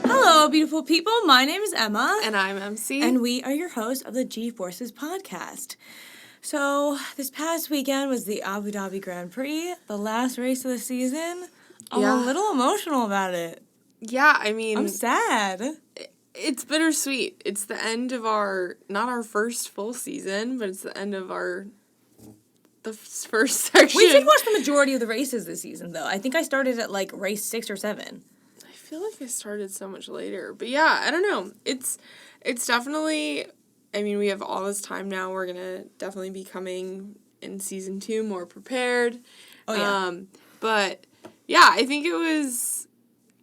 Hello, beautiful people. My name is Emma. And I'm MC. And we are your hosts of the G-Forces podcast. So, this past weekend was the Abu Dhabi Grand Prix, the last race of the season. I'm a little emotional about it. Yeah, I mean... I'm sad. It's bittersweet. It's the end of not our first full season, but it's the end of the first section. We did watch the majority of the races this season, though. I think I started at, race 6 or 7. I feel like I started so much later. But yeah, I don't know. It's definitely... I mean, we have all this time now. We're going to definitely be coming in season 2 more prepared. Oh, yeah. But, yeah, I think it was...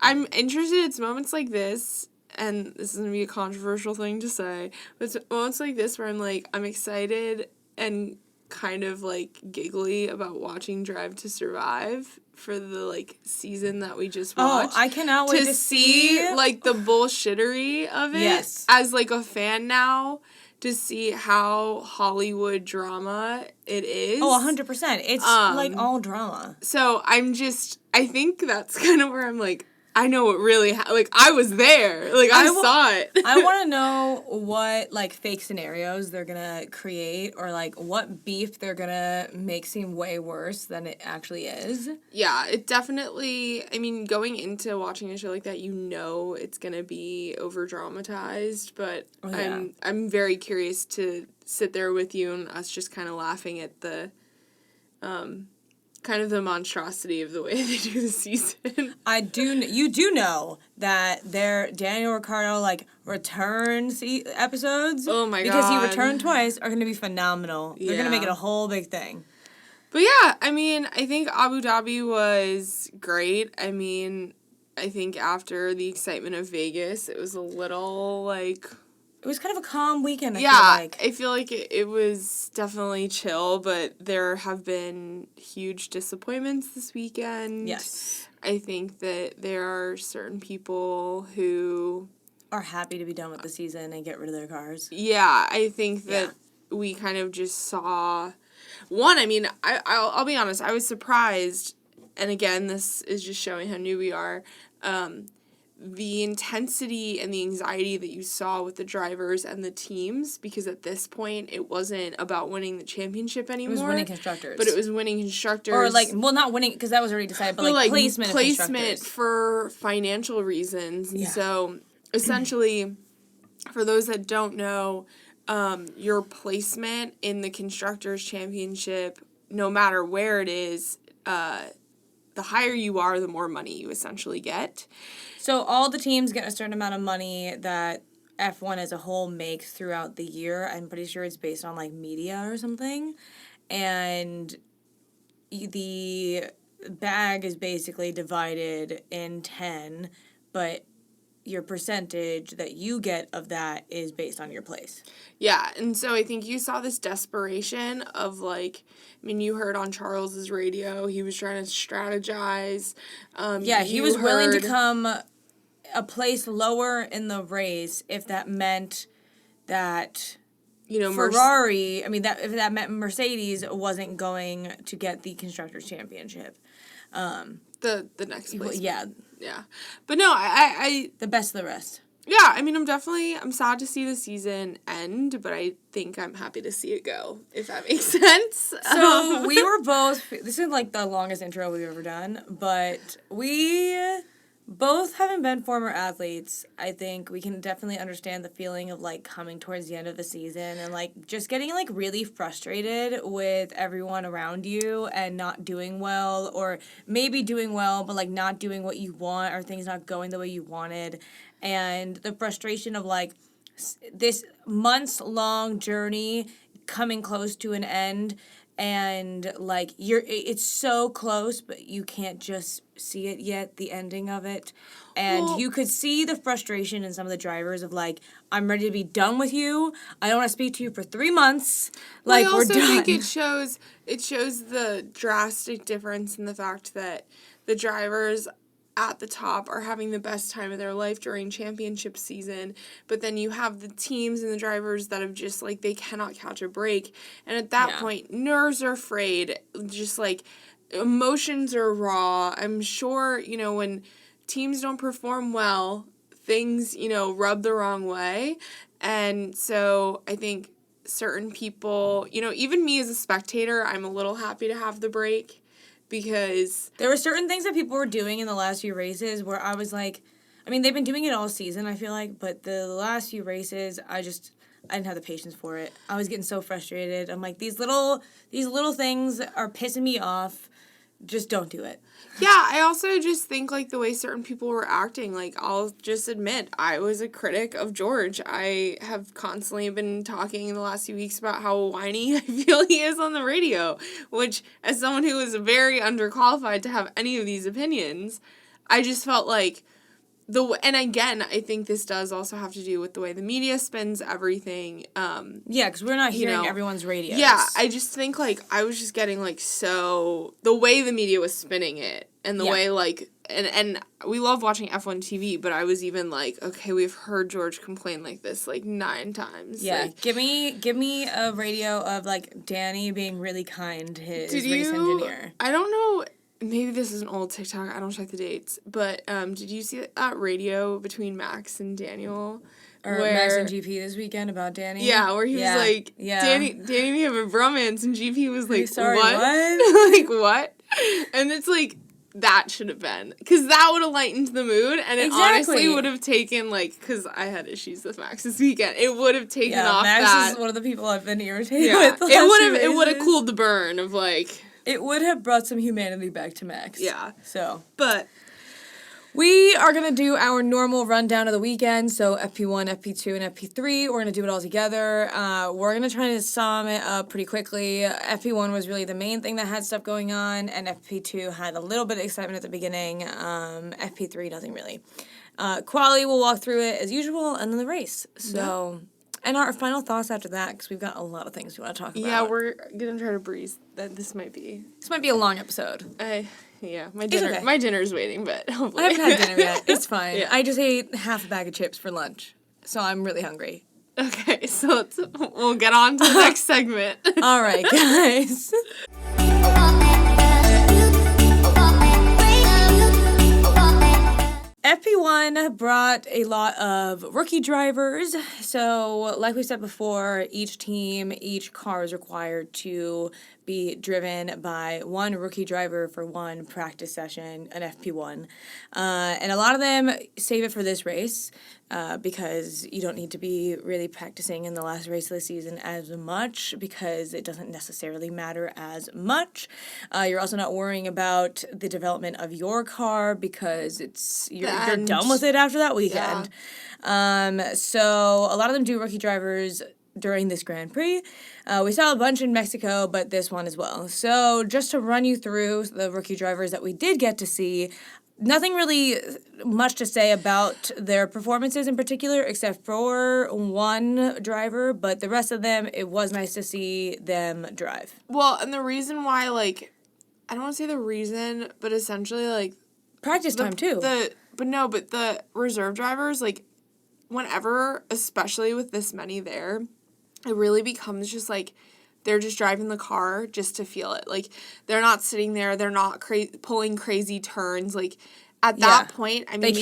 I'm interested. It's moments like this, and this is going to be a controversial thing to say, but it's moments like this where I'm excited and kind of, giggly about watching Drive to Survive for the, season that we just watched. Oh, I cannot wait to see... the bullshittery of it. Yes. As, a fan now, to see how Hollywood drama it is. Oh, 100%. It's, all drama. So, I think that's kind of where I'm I know what really I was there. I saw it. I want to know what, fake scenarios they're going to create or, what beef they're going to make seem way worse than it actually is. Yeah, it definitely, I mean, going into watching a show like that, it's going to be over-dramatized, but I'm very curious to sit there with you and us just kind of laughing at the, kind of the monstrosity of the way they do the season. You do know that their Daniel Ricciardo, return episodes. Oh my God. Because he returned twice are going to be phenomenal. Yeah. They're going to make it a whole big thing. But yeah, I mean, I think Abu Dhabi was great. I mean, I think after the excitement of Vegas, it was a little, It was kind of a calm weekend, I feel like it was definitely chill, but there have been huge disappointments this weekend. Yes. I think that there are certain people who... are happy to be done with the season and get rid of their cars. Yeah, I think that we kind of just saw... One, I mean, I'll be honest, I was surprised, and again, this is just showing how new we are, the intensity and the anxiety that you saw with the drivers and the teams, because at this point, it wasn't about winning the championship anymore. It was winning constructors. But it was winning constructors. Or, not winning, because that was already decided, but, placement of constructors. Placement for financial reasons. And so, essentially, for those that don't know, your placement in the Constructors Championship, no matter where it is, the higher you are, the more money you essentially get. So all the teams get a certain amount of money that F1 as a whole makes throughout the year. I'm pretty sure it's based on, media or something. And the bag is basically divided in 10, but your percentage that you get of that is based on your place. Yeah, and so I think you saw this desperation of, you heard on Charles's radio, he was trying to strategize. He was willing to come a place lower in the race if that meant that... Ferrari, if that meant Mercedes wasn't going to get the Constructors Championship. The next place. Yeah. Yeah. But no, I the best of the rest. Yeah, I mean, I'm sad to see the season end, but I think I'm happy to see it go, if that makes sense. So, we were both, this is the longest intro we've ever done, but we both having been former athletes, I think we can definitely understand the feeling of, coming towards the end of the season and, just getting, really frustrated with everyone around you and not doing well, or maybe doing well, but, not doing what you want, or things not going the way you wanted. And the frustration of, this months-long journey coming close to an end, and it's so close, but you can't just see it yet, the ending of it. And you could see the frustration in some of the drivers of I'm ready to be done with you. I don't want to speak to you for 3 months. I also we're done. think it shows the drastic difference in the fact that the drivers at the top are having the best time of their life during championship season, but then you have the teams and the drivers that have just, like, they cannot catch a break, and at that point, nerves are frayed, just, like, emotions are raw. I'm sure, you know, when teams don't perform well, things, you know, rub the wrong way, and so I think certain people, you know, even me as a spectator, I'm a little happy to have the break, because there were certain things that people were doing in the last few races where I was like, I mean, they've been doing it all season, I feel like, but the last few races, I didn't have the patience for it. I was getting so frustrated. I'm like, these little things are pissing me off. Just don't do it. Yeah, I also just think, like, the way certain people were acting, like, I'll just admit, I was a critic of George. I have constantly been talking in the last few weeks about how whiny I feel he is on the radio, which, as someone who is very underqualified to have any of these opinions, I just felt like and again, I think this does also have to do with the way the media spins everything. Yeah, because we're not hearing everyone's radios. Yeah, I just think, like, I was just getting, like, so... The way the media was spinning it, and the way, like... And we love watching F1 TV, but I was even like, okay, we've heard George complain like this, like, 9 times. Yeah, like, give me a radio of, like, Danny being really kind to his race engineer. I don't know... Maybe this is an old TikTok. I don't check the dates. But did you see that radio between Max and Daniel? Or Max and GP this weekend about Danny? Yeah, where he was like, Danny, we have a bromance. And GP was like, sorry, what? Like, what? And it's like, that should have been. Because that would have lightened the mood. And it honestly would have taken, like, because I had issues with Max this weekend. It would have taken off Max that. Max is one of the people I've been irritated with. It would have cooled the burn of, like... It would have brought some humanity back to Max. Yeah. So. But we are going to do our normal rundown of the weekend. So FP1, FP2, and FP3. We're going to do it all together. We're going to try to sum it up pretty quickly. FP1 was really the main thing that had stuff going on. And FP2 had a little bit of excitement at the beginning. FP3, nothing really. Quali, we'll walk through it as usual. And then the race. So... Yeah. And our final thoughts after that, because we've got a lot of things we want to talk about. Yeah, we're going to try to breeze. This might be a long episode. My dinner's waiting, but hopefully. I haven't had dinner yet. It's fine. Yeah. I just ate half a bag of chips for lunch, so I'm really hungry. Okay, so we'll get on to the next segment. All right, guys. FP1 brought a lot of rookie drivers. So, like we said before, each team, each car is required to be driven by one rookie driver for one practice session, an FP1. And a lot of them save it for this race because you don't need to be really practicing in the last race of the season as much because it doesn't necessarily matter as much. You're also not worrying about the development of your car because you're done with it after that weekend. Yeah. So a lot of them do rookie drivers during this Grand Prix. We saw a bunch in Mexico, but this one as well. So just to run you through the rookie drivers that we did get to see, nothing really much to say about their performances in particular, except for one driver, but the rest of them, it was nice to see them drive. Well, and the reason why, like, I don't want to say the reason, but essentially, like... Practice time, too. But the reserve drivers, like, whenever, especially with this many there, it really becomes just, like, they're just driving the car just to feel it. Like, they're not sitting there. They're not pulling crazy turns. Like, at that point, I mean,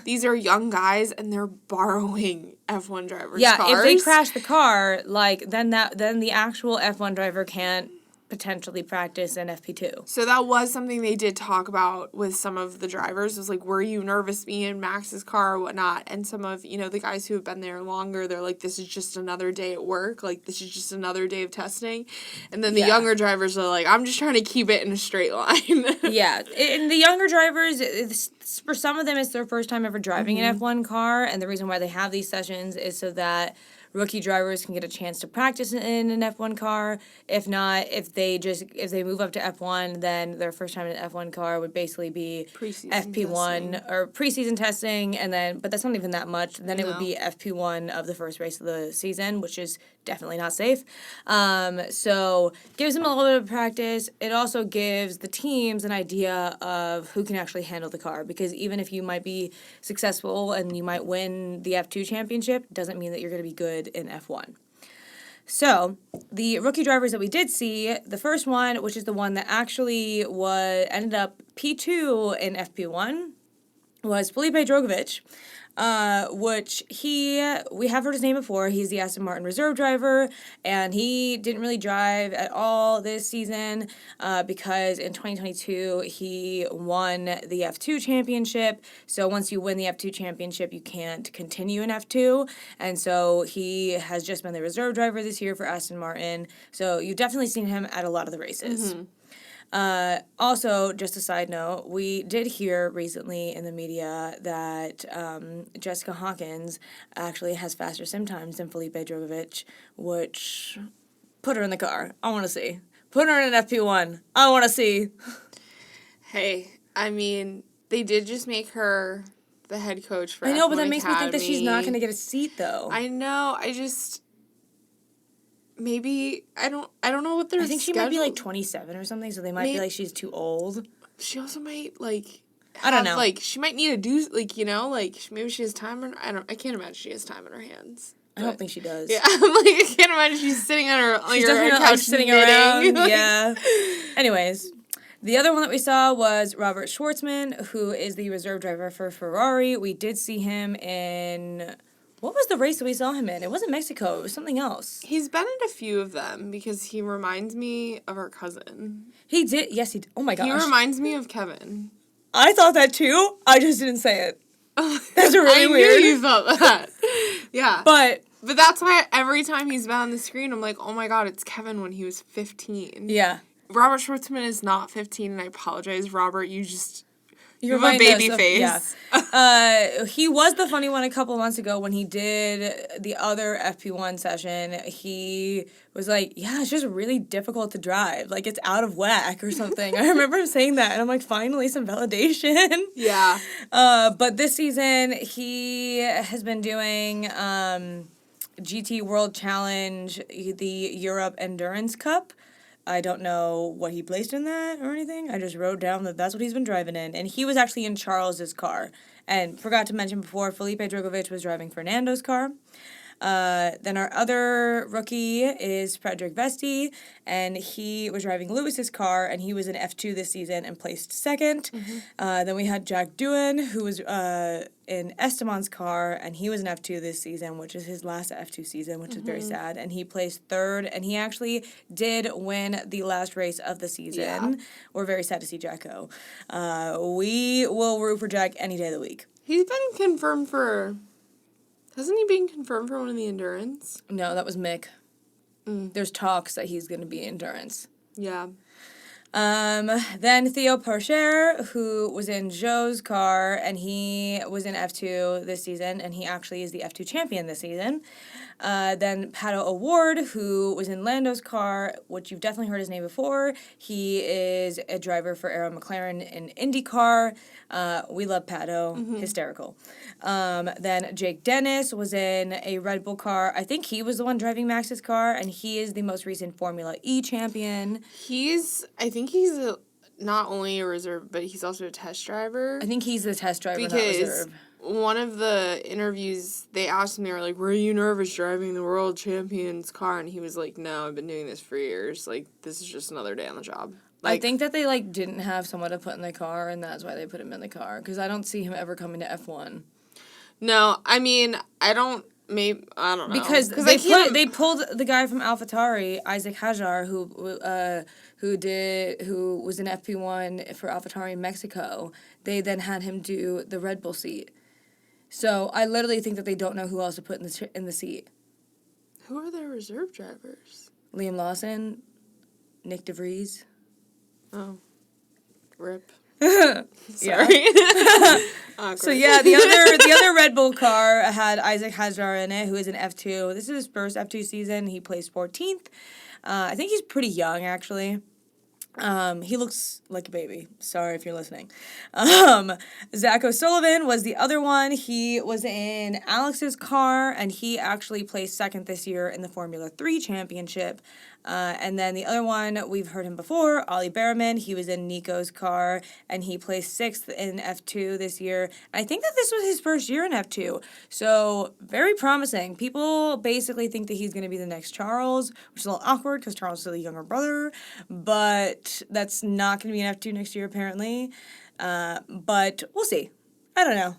these are young guys, and they're borrowing F1 drivers' cars. Yeah, if they crash the car, like, then the actual F1 driver can't potentially practice in FP2. So that was something they did talk about with some of the drivers. It was like, were you nervous being in Max's car or whatnot? And some of, the guys who have been there longer, they're like, this is just another day at work. Like, this is just another day of testing. And then the younger drivers are like, I'm just trying to keep it in a straight line. Yeah. And the younger drivers, for some of them, it's their first time ever driving an F1 car. And the reason why they have these sessions is so that rookie drivers can get a chance to practice in an F1 car. If not, if they move up to F1, then their first time in an F1 car would basically be FP1 or preseason testing, and then but that's not even that much. Then it would be FP1 of the first race of the season, which is definitely not safe. So gives them a little bit of practice. It also gives the teams an idea of who can actually handle the car, because even if you might be successful and you might win the F2 championship, doesn't mean that you're going to be good in F1. So the rookie drivers that we did see, the first one, which is the one that actually ended up P2 in FP1, was Felipe Drogovic. Which we have heard his name before. He's the Aston Martin reserve driver, and he didn't really drive at all this season because in 2022 he won the F2 championship. So once you win the F2 championship, you can't continue in F2, and so he has just been the reserve driver this year for Aston Martin. So you've definitely seen him at a lot of the races. Mm-hmm. Also, just a side note, we did hear recently in the media that Jessica Hawkins actually has faster sim times than Felipe Drogovic, which put her in the car. I want to see. Put her in an FP1. I want to see. Hey, I mean, they did just make her the head coach for F1 I know, but that makes me Academy. think that she's not going to get a seat, though. I know. Maybe I don't know what their I think she might be like 27 or something, so they might be like she's too old. She also might like I don't know. Like she might need to do maybe she has time I can't imagine she has time on her hands. I don't think she does. Yeah, I can't imagine she's sitting on her couch sitting knitting. around. Yeah. Anyways, the other one that we saw was Robert Schwartzman, who is the reserve driver for Ferrari. We did see him in... What was the race that we saw him in? It wasn't Mexico. It was something else. He's been in a few of them because he reminds me of our cousin. He did. Yes, he did. Oh, my gosh. He reminds me of Kevin. I thought that, too. I just didn't say it. That's really weird. I knew you thought that. Yeah. But that's why every time he's been on the screen, I'm like, oh, my God, it's Kevin when he was 15. Yeah. Robert Schwartzman is not 15, and I apologize, Robert. You have a baby face. Yeah. He was the funny one a couple months ago when he did the other FP1 session. He was like, yeah, it's just really difficult to drive. Like, it's out of whack or something. I remember him saying that, and I'm like, finally, some validation. Yeah. But this season, he has been doing GT World Challenge, the Europe Endurance Cup. I don't know what he placed in that or anything. I just wrote down that that's what he's been driving in. And he was actually in Charles's car. And forgot to mention before, Felipe Drogovic was driving Fernando's car. Then our other rookie is Frederick Vesti, and he was driving Lewis's car, and he was in F2 this season and placed second. Mm-hmm. Then we had Jack Doohan, who was in Esteban's car, and he was in F2 this season, which is his last F2 season, which is very sad, and he placed third, and he actually did win the last race of the season. Yeah. We're very sad to see Jack go. We will root for Jack any day of the week. He's been confirmed for... Hasn't he been confirmed for one of the endurance? No, that was Mick. There's talks that he's going to be endurance. Yeah. Then Theo Porcher, who was in Joe's car, and he was in F2 this season, and he actually is the F2 champion this season. Then Pato O'Ward, who was in Lando's car, which you've definitely heard his name before. He is a driver for Arrow McLaren in IndyCar. We love Pato. Mm-hmm. Hysterical. Then Jake Dennis was in a Red Bull car. I think he was the one driving Max's car, and he is the most recent Formula E champion. I think he's not only a reserve, but he's also a test driver. I think he's the test driver, not reserve. One of the interviews, they asked him, they were like, were you nervous driving the world champion's car? And he was like, no, I've been doing this for years. Like, this is just another day on the job. Like, I think that they, didn't have someone to put in the car, and that's why they put him in the car. Because I don't see him ever coming to F1. No, I mean, I don't know. Because they pulled the guy from AlphaTauri, Isaac Hajar, who was in FP1 for AlphaTauri in Mexico. They then had him do the Red Bull seat. So I literally think that they don't know who else to put in the seat. Who are their reserve drivers? Liam Lawson, Nick DeVries. Oh, rip. Sorry. So yeah, the other Red Bull car had Isaac Hadjar in it, who is an F2. This is his first F2 season. He placed 14th. I think he's pretty young, actually. He looks like a baby. Sorry if you're listening. Zach O'Sullivan was the other one. He was in Alex's car, and he actually placed second this year in the Formula 3 Championship. And then the other one, we've heard him before, Ollie Behrman. He was in Nico's car, and he placed sixth in F2 this year. And I think that this was his first year in F2. So, very promising. People basically think that he's going to be the next Charles, which is a little awkward because Charles is the younger brother. But that's not going to be in F2 next year, apparently. But we'll see. I don't know.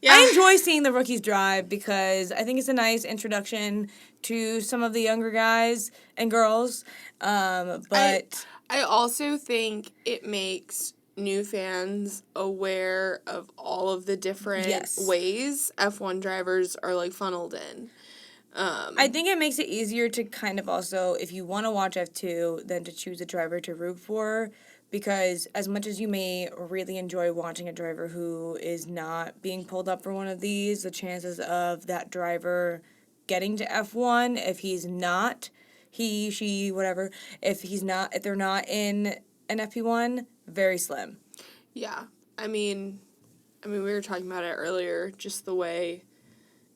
Yeah. I enjoy seeing the rookies drive because I think it's a nice introduction to some of the younger guys and girls. But I also think it makes new fans aware of all of the different ways F1 drivers are like funneled in. I think it makes it easier to kind of also, if you want to watch F2, then to choose a driver to root for. Because as much as you may really enjoy watching a driver who is not being pulled up for one of these, the chances of that driver getting to F1, if he's not, he, she, whatever, if they're not in an FP1, very slim. Yeah. I mean, we were talking about it earlier, just the way.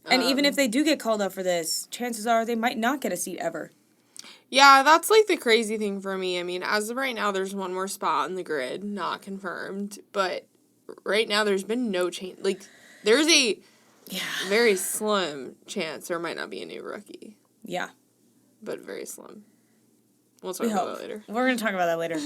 And even if they do get called up for this, chances are they might not get a seat ever. Yeah, that's, like, the crazy thing for me. I mean, as of right now, there's one more spot on the grid, not confirmed. But right now, there's been no change. Like, there's a very slim chance there might not be a new rookie. Yeah. But very slim. We'll talk about that later. We're going to talk about that later.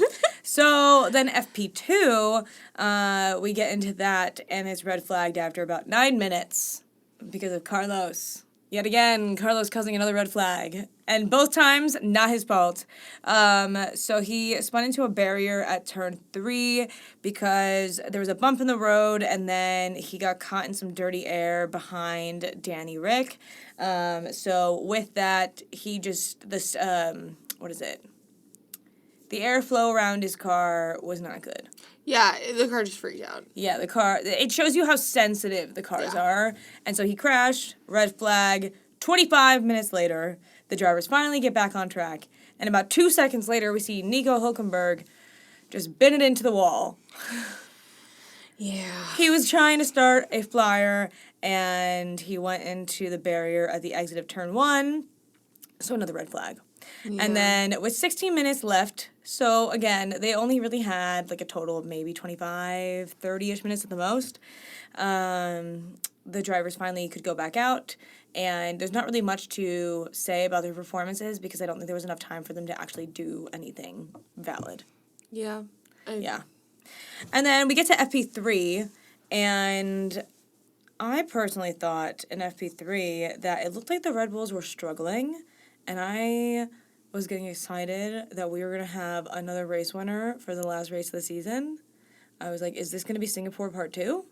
So, then FP2, we get into that, and it's red flagged after about 9 minutes because of Carlos. Yet again, Carlos causing another red flag. And both times, not his fault. So he spun into a barrier at turn 3 because there was a bump in the road, and then he got caught in some dirty air behind Danny Rick. So with that, what is it? The airflow around his car was not good. Yeah, the car just freaked out. Yeah, the car, it shows you how sensitive the cars are. And so he crashed, red flag. 25 minutes later, the drivers finally get back on track. And about 2 seconds later, we see Nico Hülkenberg just bend it into the wall. Yeah. He was trying to start a flyer, and he went into the barrier at the exit of turn 1. So another red flag. Yeah. And then with 16 minutes left, so again, they only really had like a total of maybe 25, 30-ish minutes at the most. The drivers finally could go back out, and there's not really much to say about their performances because I don't think there was enough time for them to actually do anything valid. Yeah. Yeah. And then we get to FP3, and I personally thought in FP3 that it looked like the Red Bulls were struggling, and I was getting excited that we were going to have another race winner for the last race of the season. I was like, is this going to be Singapore Part 2?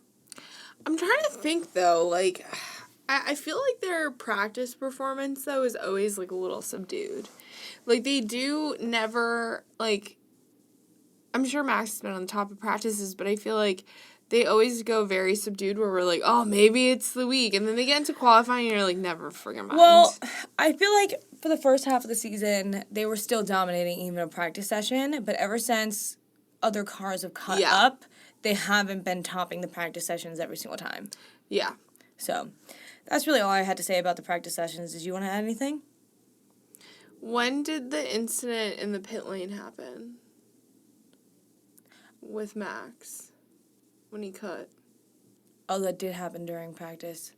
I'm trying to think, though. Like, I feel like their practice performance, though, is always, like, a little subdued. Like, they do never, like, I'm sure Max has been on the top of practices, but I feel like they always go very subdued where we're like, oh, maybe it's the week. And then they get into qualifying and you're like, never friggin' mind. Well, I feel like for the first half of the season, they were still dominating even a practice session. But ever since other cars have caught up, they haven't been topping the practice sessions every single time. Yeah. So that's really all I had to say about the practice sessions. Did you want to add anything? When did the incident in the pit lane happen? With Max? When he cut. Oh, that did happen during practice.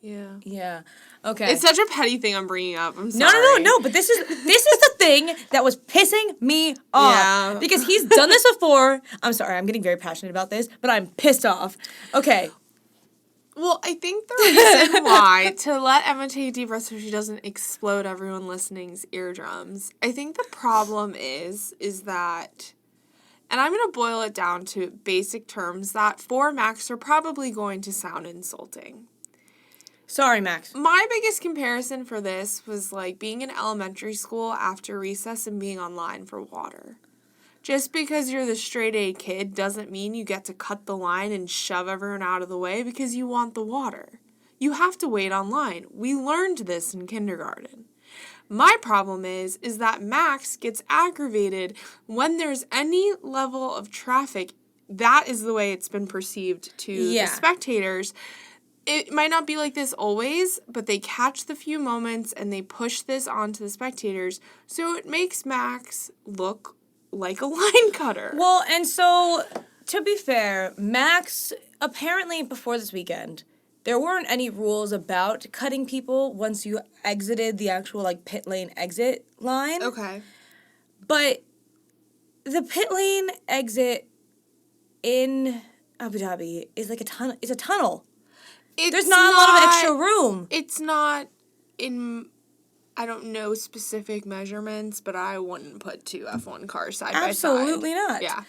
Yeah. Yeah. Okay. It's such a petty thing I'm bringing up. I'm sorry. No. But this is the thing that was pissing me off. Yeah. Because he's done this before. I'm sorry. I'm getting very passionate about this, but I'm pissed off. Okay. Well, I think the reason why, to let Emma take a deep breath so she doesn't explode everyone listening's eardrums, I think the problem is that, and I'm going to boil it down to basic terms that for Max are probably going to sound insulting. Sorry, Max. My biggest comparison for this was like being in elementary school after recess and being online for water. just because you're the straight A kid doesn't mean you get to cut the line and shove everyone out of the way because you want the water. You have to wait online. We learned this in kindergarten. My problem is that Max gets aggravated when there's any level of traffic. That is the way it's been perceived to the spectators. It might not be like this always, but they catch the few moments and they push this onto the spectators. So it makes Max look like a line cutter. Well, and so, to be fair, Max, apparently before this weekend, there weren't any rules about cutting people once you exited the actual, like, pit lane exit line. Okay. But the pit lane exit in Abu Dhabi is like a tunnel. It's a tunnel. There's not a lot of extra room. It's not in, I don't know specific measurements, but I wouldn't put two F1 cars side by side. Absolutely not. Yeah.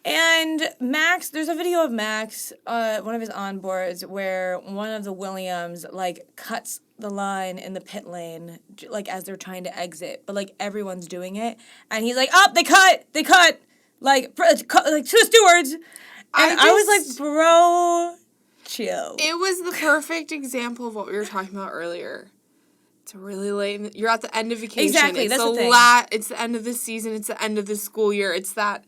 And Max, there's a video of Max, one of his onboards, where one of the Williams, like, cuts the line in the pit lane, like, as they're trying to exit. But, like, everyone's doing it. And he's like, they cut, like, to the stewards. And I was like, bro, chill. It was the perfect example of what we were talking about earlier. It's really late. You're at the end of vacation. Exactly, that's the thing. It's the end of the season. It's the end of the school year. It's that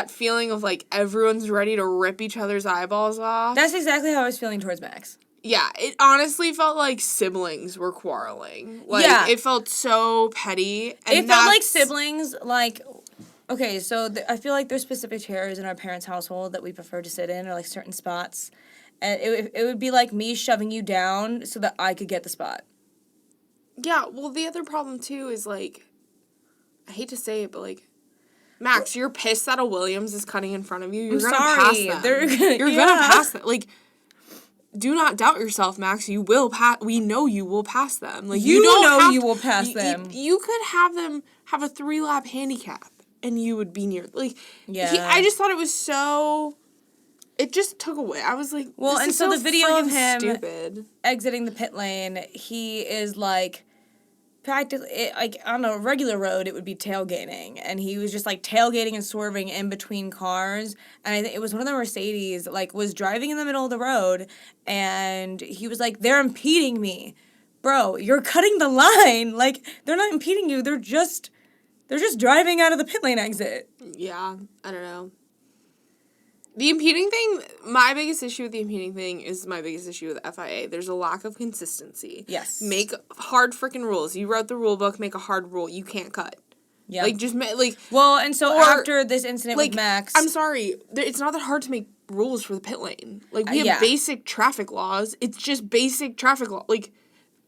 feeling of, like, everyone's ready to rip each other's eyeballs off. That's exactly how I was feeling towards Max. Yeah, it honestly felt like siblings were quarreling. Like, it felt so petty. And it felt like siblings, like... Okay, so I feel like there's specific chairs in our parents' household that we prefer to sit in, or, like, certain spots. And it would be like me shoving you down so that I could get the spot. Yeah, well, the other problem, too, is, like... I hate to say it, but, like... Max, you're pissed that a Williams is cutting in front of you. You're going to pass them. You're going to pass them. Like, do not doubt yourself, Max. You will pass. We know you will pass them. Like, you will pass them. You could have them have a 3-lap handicap, and you would be near. Like, I just thought it was so... It just took away. I was like, well, this and is so the video of him stupid. Exiting the pit lane, he is like... practically, like, on a regular road, it would be tailgating, and he was just, like, tailgating and swerving in between cars, and I think it was one of the Mercedes, like, was driving in the middle of the road, and he was like, they're impeding me. Bro, you're cutting the line. Like, they're not impeding you, they're just driving out of the pit lane exit. Yeah, I don't know. The impeding thing, my biggest issue with the impeding thing is my biggest issue with FIA. There's a lack of consistency. Yes. Make hard freaking rules. You wrote the rule book, make a hard rule. You can't cut. Yeah. Like, just, like... Well, and so after this incident with Max... I'm sorry. It's not that hard to make rules for the pit lane. Like, we have basic traffic laws. It's just basic traffic law. Like,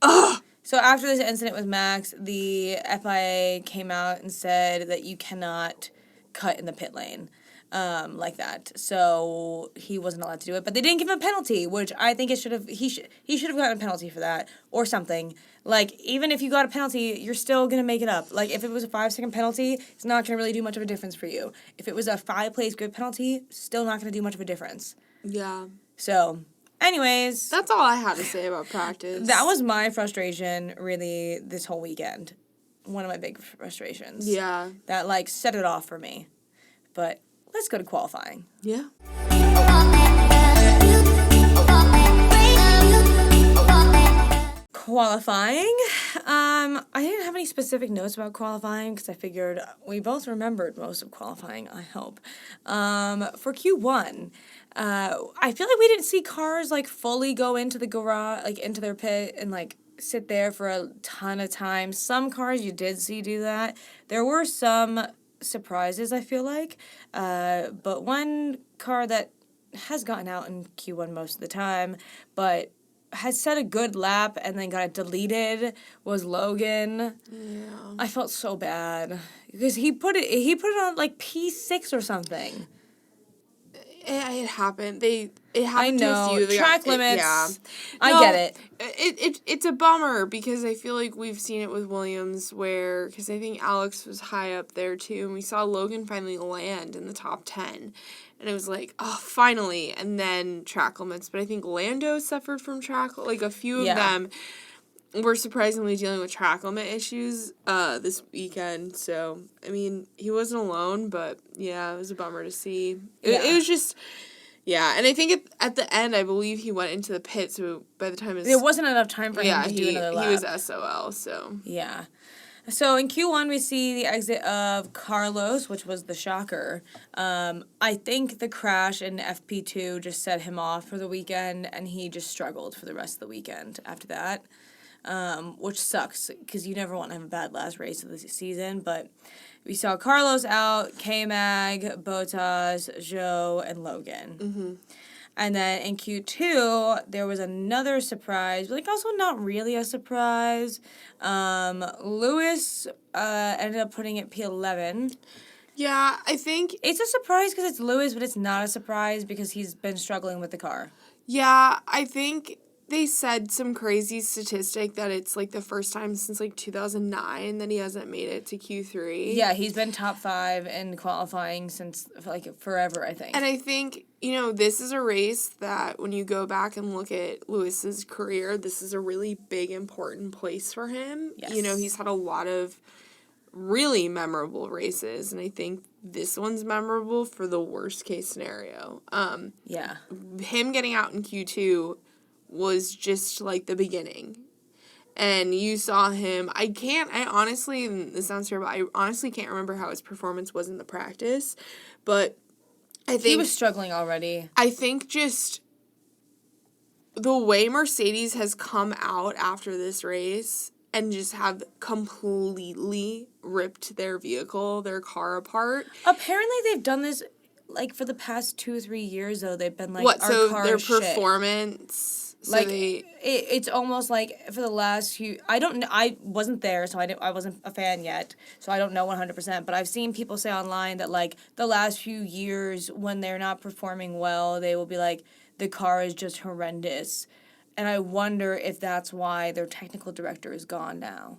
ugh! So after this incident with Max, the FIA came out and said that you cannot cut in the pit lane. Like that. So he wasn't allowed to do it, but they didn't give him a penalty, which I think he should have gotten a penalty for that or something. Like, even if you got a penalty, you're still going to make it up. Like, if it was a 5-second penalty, it's not going to really do much of a difference for you. If it was a 5-place grid penalty, still not going to do much of a difference. Yeah. So, anyways. That's all I had to say about practice. That was my frustration, really, this whole weekend. One of my big frustrations. Yeah. That, like, set it off for me. But... let's go to qualifying. Yeah. Qualifying. I didn't have any specific notes about qualifying because I figured we both remembered most of qualifying, I hope. For Q1, I feel like we didn't see cars, like, fully go into the garage, like, into their pit and, like, sit there for a ton of time. Some cars you did see do that. There were some... surprises, I feel like, but one car that has gotten out in Q1 most of the time, but has set a good lap and then got it deleted was Logan. Yeah. I felt so bad because he put it on like P6 or something. It happened. It happened to a few. Track limits. Yeah. I get it. It's a bummer because I feel like we've seen it with Williams where, because I think Alex was high up there too, and we saw Logan finally land in the top 10. And it was like, oh, finally. And then track limits. But I think Lando suffered from track, like a few of them. we're surprisingly dealing with track limit issues this weekend. So, I mean, he wasn't alone, but yeah, it was a bummer to see. It was just, yeah. And I think at the end, I believe he went into the pit, so by the time there wasn't enough time for him to do another lap. He was SOL, so. Yeah. So in Q1, we see the exit of Carlos, which was the shocker. I think the crash in FP2 just set him off for the weekend, and he just struggled for the rest of the weekend after that, which sucks because you never want to have a bad last race of the season. But we saw Carlos out, K-Mag, Bottas, Joe, and Logan. Mm-hmm. And then in Q2, there was another surprise, but also not really a surprise. Lewis ended up putting it P11. Yeah, I think... It's a surprise because it's Lewis, but it's not a surprise because he's been struggling with the car. Yeah, I think they said some crazy statistic that it's, the first time since, 2009 that he hasn't made it to Q3. Yeah, he's been top 5 in qualifying since, forever, I think. And I think, this is a race that when you go back and look at Lewis's career, this is a really big, important place for him. Yes. He's had a lot of really memorable races, and I think this one's memorable for the worst case scenario. Yeah. Him getting out in Q2 was just, the beginning. And you saw him, I honestly, and this sounds terrible, I honestly can't remember how his performance was in the practice, but I think... He was struggling already. I think just the way Mercedes has come out after this race and just have completely ripped their vehicle, their car apart. Apparently they've done this, for the past 2 or 3 years, though. They've been what, our so car their is shit. performance... So it's almost for the last few... I don't know. I wasn't there, so I wasn't a fan yet, so I don't know 100%. But I've seen people say online that, the last few years, when they're not performing well, they will be the car is just horrendous. And I wonder if that's why their technical director is gone now.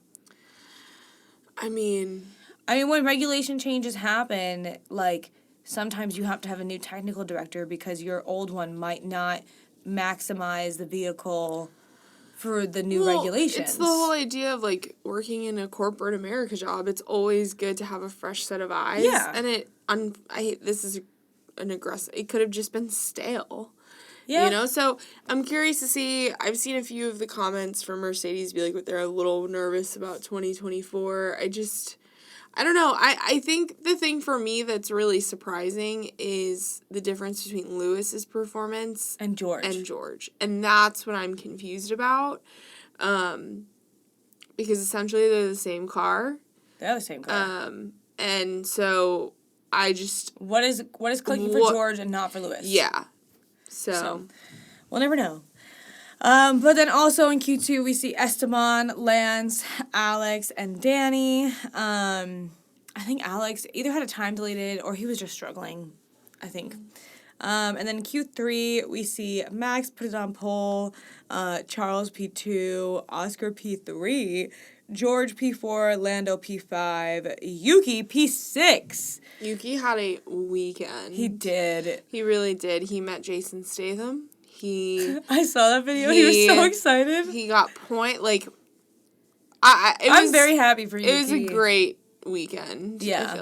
I mean, when regulation changes happen, sometimes you have to have a new technical director because your old one might not maximize the vehicle for the new regulations. It's the whole idea of working in a corporate America job. It's always good to have a fresh set of eyes. Yeah. And this is an aggressive. It could have just been stale. Yeah. So I'm curious to see. I've seen a few of the comments from Mercedes be they're a little nervous about 2024. I don't know. I think the thing for me that's really surprising is the difference between Lewis's performance and George. And that's what I'm confused about. Because essentially they're the same car. They're the same car. And so I just... What is clicking for George and not for Lewis? Yeah. So we'll never know. But then also in Q2, we see Esteban, Lance, Alex, and Danny. I think Alex either had a time deleted or he was just struggling, I think. And then Q3, we see Max put it on pole, Charles P2, Oscar P3, George P4, Lando P5, Yuki P6. Yuki had a weekend. He did. He really did. He met Jason Statham. I saw that video. He was so excited. He got point. I'm very happy for Yuki. It was a great weekend. Yeah.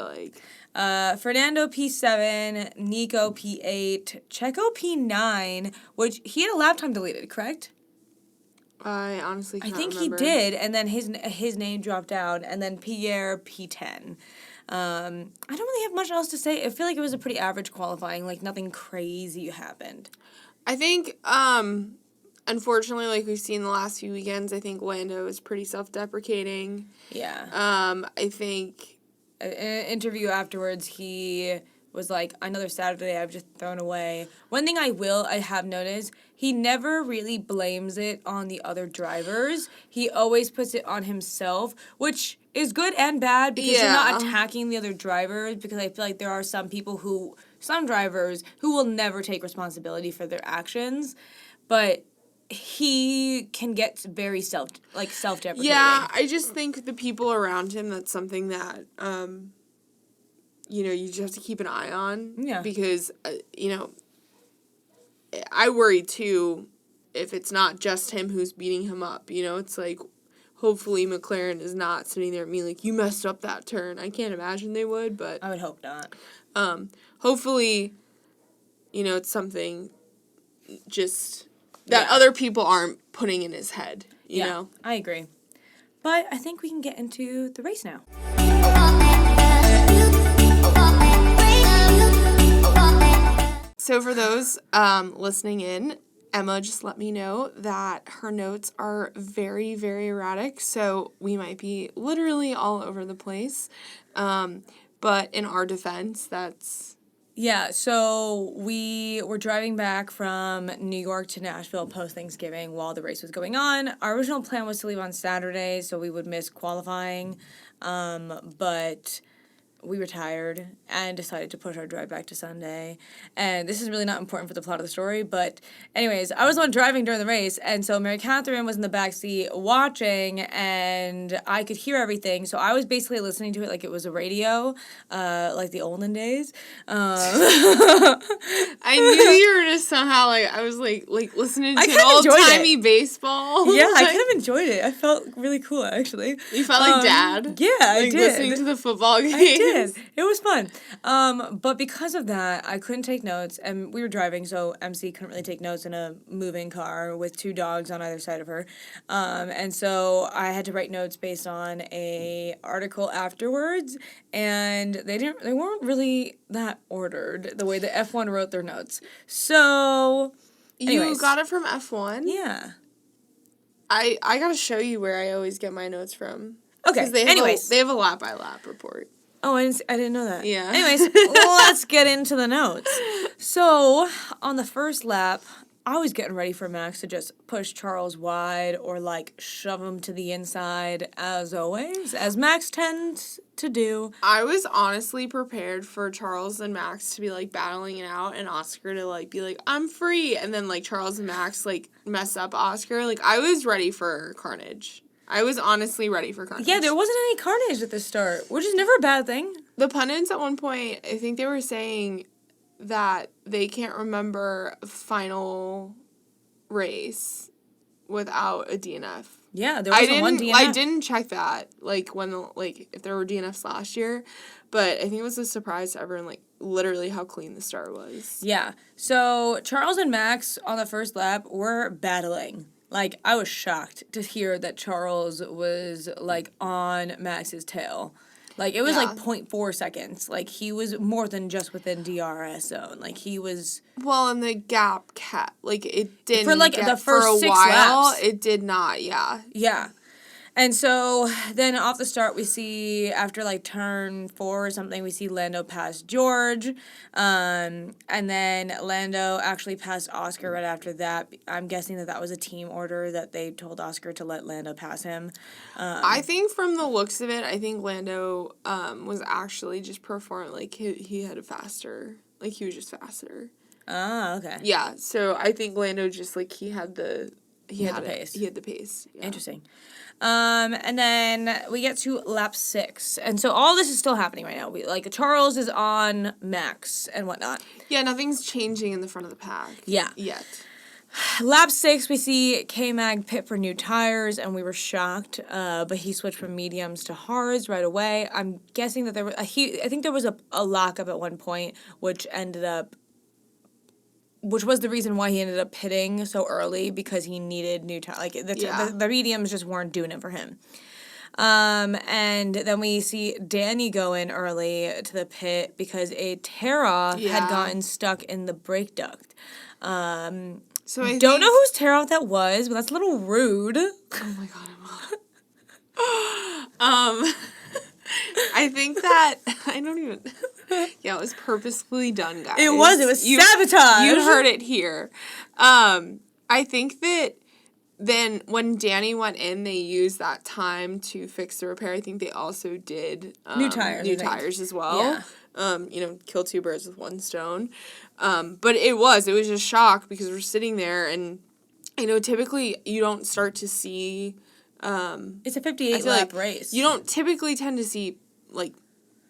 I feel Fernando P7, Nico P8, Checo P9, which he had a lap time deleted, correct? I honestly can't remember. He did, and then his name dropped down, and then Pierre P10. I don't really have much else to say. I feel like it was a pretty average qualifying. Nothing crazy happened. I think, unfortunately, we've seen the last few weekends, I think Lando is pretty self-deprecating. Yeah. I think... In an interview afterwards, he was another Saturday I've just thrown away. One thing I have noticed, he never really blames it on the other drivers. He always puts it on himself, which is good and bad because you're not attacking the other drivers, because I feel there are some drivers who will never take responsibility for their actions, but he can get very self-deprecating. Yeah, I just think the people around him, that's something that, you just have to keep an eye on. Yeah. Because, I worry, too, if it's not just him who's beating him up. It's hopefully McLaren is not sitting there and being like, you messed up that turn. I can't imagine they would, but... I would hope not. Hopefully, it's something just that other people aren't putting in his head, you know? I agree. But I think we can get into the race now. So for those listening in, Emma just let me know that her notes are very, very erratic, so we might be literally all over the place. But in our defense, that's... Yeah, so we were driving back from New York to Nashville post-Thanksgiving while the race was going on. Our original plan was to leave on Saturday, so we would miss qualifying, but we were tired and decided to push our drive back to Sunday. And this is really not important for the plot of the story, but anyways, I was the one driving during the race, and so Mary Catherine was in the back seat watching, and I could hear everything, so I was basically listening to it like it was a radio, like the olden days. I knew you were just somehow, I was, listening to old-timey baseball. Yeah, I kind of enjoyed it. I felt really cool, actually. You felt like Dad? Yeah, I did. Listening to the football game. I did. It was fun. But because of that, I couldn't take notes, and we were driving, so MC couldn't really take notes in a moving car with 2 dogs on either side of her. And so I had to write notes based on a article afterwards, and they weren't really that ordered the way the F1 wrote their notes. So, anyways. You got it from F1? Yeah. I gotta show you where I always get my notes from. Okay, they have a lap-by-lap report. Oh, I didn't know that. Yeah. Anyways, let's get into the notes. So, on the first lap, I was getting ready for Max to just push Charles wide or, shove him to the inside, as always, as Max tends to do. I was honestly prepared for Charles and Max to be, battling it out and Oscar to, be like, I'm free. And then, Charles and Max, mess up Oscar. I was ready for carnage. I was honestly ready for carnage. Yeah, there wasn't any carnage at the start, which is never a bad thing. The pundits at one point, I think they were saying that they can't remember a final race without a DNF. Yeah, there wasn't one DNF. I didn't check that, if there were DNFs last year, but I think it was a surprise to everyone, literally how clean the start was. Yeah, so Charles and Max on the first lap were battling. I was shocked to hear that Charles was, on Max's tail. It was, 0.4 seconds. He was more than just within DRS zone. He was... Well, and the gap it didn't for, the first for a 6 while, laps. It did not, yeah. Yeah. And so then off the start, we see after turn 4 or something, we see Lando pass George. And then Lando actually passed Oscar right after that. I'm guessing that was a team order that they told Oscar to let Lando pass him. I think from the looks of it, I think Lando was actually just performing he had a faster, he was just faster. Oh, okay. Yeah, so I think Lando just he had the pace. He had the pace. Yeah. Interesting. And then we get to lap 6. And so all this is still happening right now. Charles is on Max and whatnot. Yeah, nothing's changing in the front of the pack. Yeah. Yet. Lap 6, we see K-Mag pit for new tires, and we were shocked, but he switched from mediums to hards right away. I'm guessing that I think there was a lockup at one point, which was the reason why he ended up pitting so early, because he needed new tires. The mediums just weren't doing it for him. And then we see Danny go in early to the pit because a tear-off had gotten stuck in the brake duct. So I don't know whose tear-off that was, but that's a little rude. Oh my god, I think that I don't even. Yeah, it was purposefully done, guys. It was sabotage. You heard it here. I think that then when Danny went in, they used that time to fix the repair. I think they also did new tires as well. Yeah. Kill 2 birds with 1 stone. But it was just a shock because we're sitting there and, typically you don't start to see... it's a 58 lap race. You don't typically tend to see,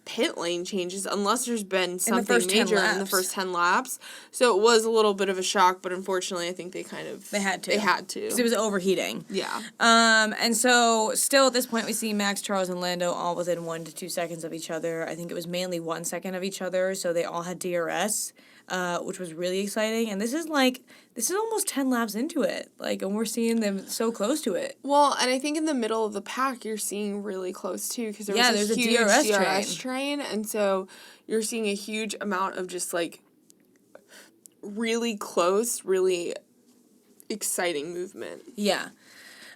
pit lane changes unless there's been something first 10 major in the laps. first 10 laps. So it was a little bit of a shock, but unfortunately I think they had to. Because it was overheating. Yeah. And so still at this point we see Max, Charles, and Lando all within 1 to 2 seconds of each other. I think it was mainly 1 second of each other, so they all had DRS, which was really exciting. And this is almost 10 laps into it. And we're seeing them so close to it. Well, and I think in the middle of the pack you're seeing really close too, because there's a huge DRS train, and so you're seeing a huge amount of just really close, really exciting movement. Yeah.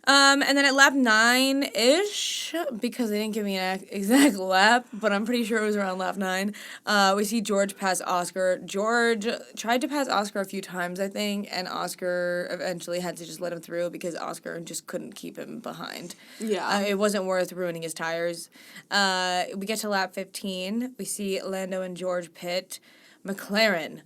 And then at lap 9-ish, because they didn't give me an exact lap, but I'm pretty sure it was around lap 9, we see George pass Oscar. George tried to pass Oscar a few times, I think, and Oscar eventually had to just let him through because Oscar just couldn't keep him behind. Yeah. It wasn't worth ruining his tires. We get to lap 15. We see Lando and George pit. McLaren,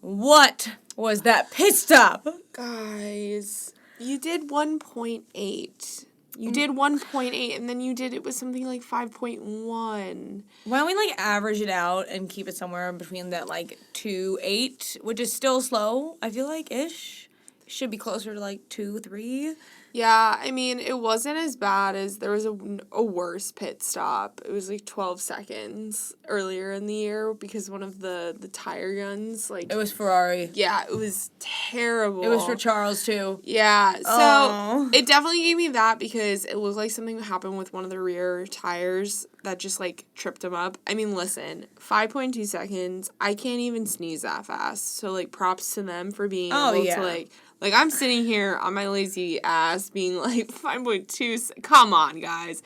what was that pit stop? Guys... You did 1.8. You did 1.8, and then it was something like 5.1. Why don't we, average it out and keep it somewhere between that, 2.8, which is still slow, I feel like-ish. Should be closer to, 2, 3. Yeah, I mean, it wasn't as bad as there was a worse pit stop. It was 12 seconds earlier in the year because one of the tire guns, It was Ferrari. Yeah, it was terrible. It was for Charles, too. Yeah, so it definitely gave me that because it looked like something happened with one of the rear tires that just, tripped him up. I mean, listen, 5.2 seconds, I can't even sneeze that fast. So, props to them for being able to, I'm sitting here on my lazy ass being 5.2. Come on, guys.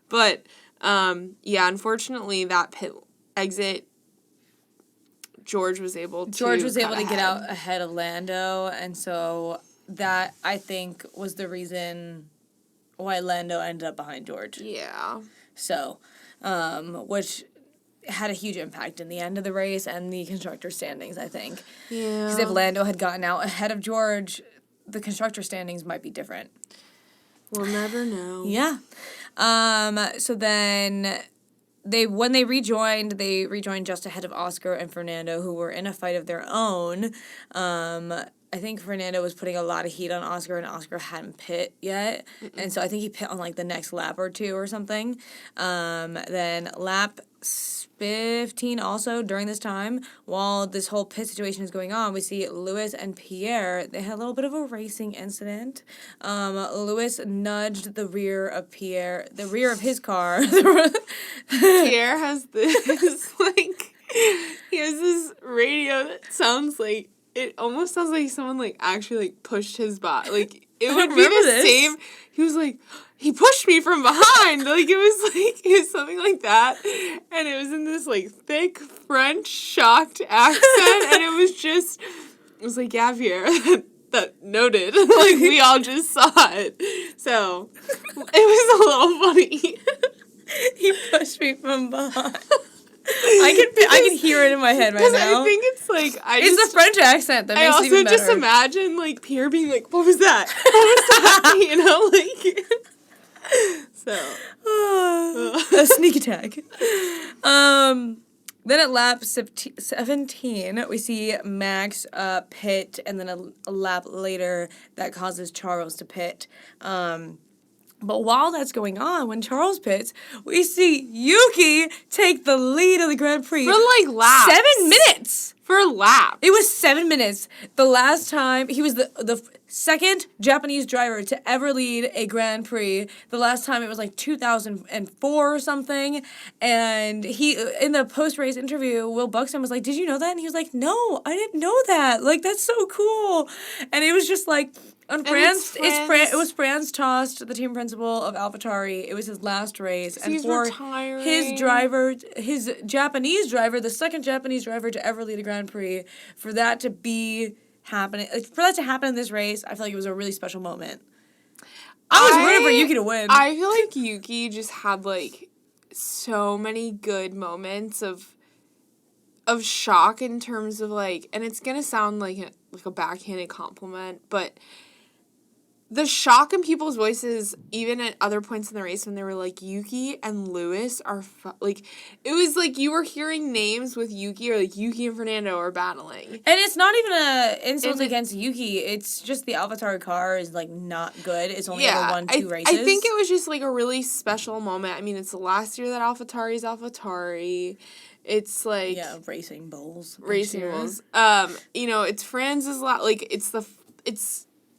But, unfortunately, that pit exit, George was able to get out ahead of Lando. And so that, I think, was the reason why Lando ended up behind George. Yeah. So, which had a huge impact in the end of the race and the constructor standings, I think. Yeah. Because if Lando had gotten out ahead of George, the constructor standings might be different. We'll never know. Yeah. So then when they rejoined just ahead of Oscar and Fernando, who were in a fight of their own. I think Fernando was putting a lot of heat on Oscar, and Oscar hadn't pit yet. And so I think he pit on, the next lap or two or something. Then lap 15 also, during this time, while this whole pit situation is going on, we see Lewis and Pierre, they had a little bit of a racing incident. Lewis nudged the rear of his car. Pierre has this, he has this radio that sounds like, it almost sounds like someone, actually, pushed his body. It would be the same. He was he pushed me from behind. It was something like that. And it was in this, thick French shocked accent. And it was yeah, Pierre, that noted. We all just saw it. So, it was a little funny. He pushed me from behind. I can hear it in my head right now. Because I think it's it's the French accent that makes it even better. I also just imagine Pierre being what was that? What was that? So. A sneak attack. Then at lap 17, we see Max pit, and then a lap later that causes Charles to pit. But while that's going on, when Charles pits, we see Yuki take the lead of the Grand Prix. For, laps. 7 minutes! For laps. It was 7 minutes. The last time, he was the second Japanese driver to ever lead a Grand Prix. The last time it was 2004 or something. And he, in the post-race interview, Will Buxton was did you know that? And he was no, I didn't know that. That's so cool. And it was just on Franz, it was Franz Tost, the team principal of AlphaTauri. It was his last race, and he's for retiring. his Japanese driver, the second Japanese driver to ever lead a Grand Prix, for that to happen in this race, I feel it was a really special moment. I was rooting for Yuki to win. I feel Yuki just had so many good moments of shock in terms of and it's gonna sound like a backhanded compliment, but the shock in people's voices, even at other points in the race when they were like, Yuki and Lewis are, like, it was like you were hearing names with Yuki, or like Yuki and Fernando are battling. And it's not even a insult against Yuki. It's just the AlphaTauri car is, like, not good. It's only ever won 2 races. I think it was just, like, a really special moment. I mean, it's the last year that AlphaTauri is AlphaTauri. It's, like... Yeah, Racing Bulls. Racing Bulls. You know, it's Franz's like,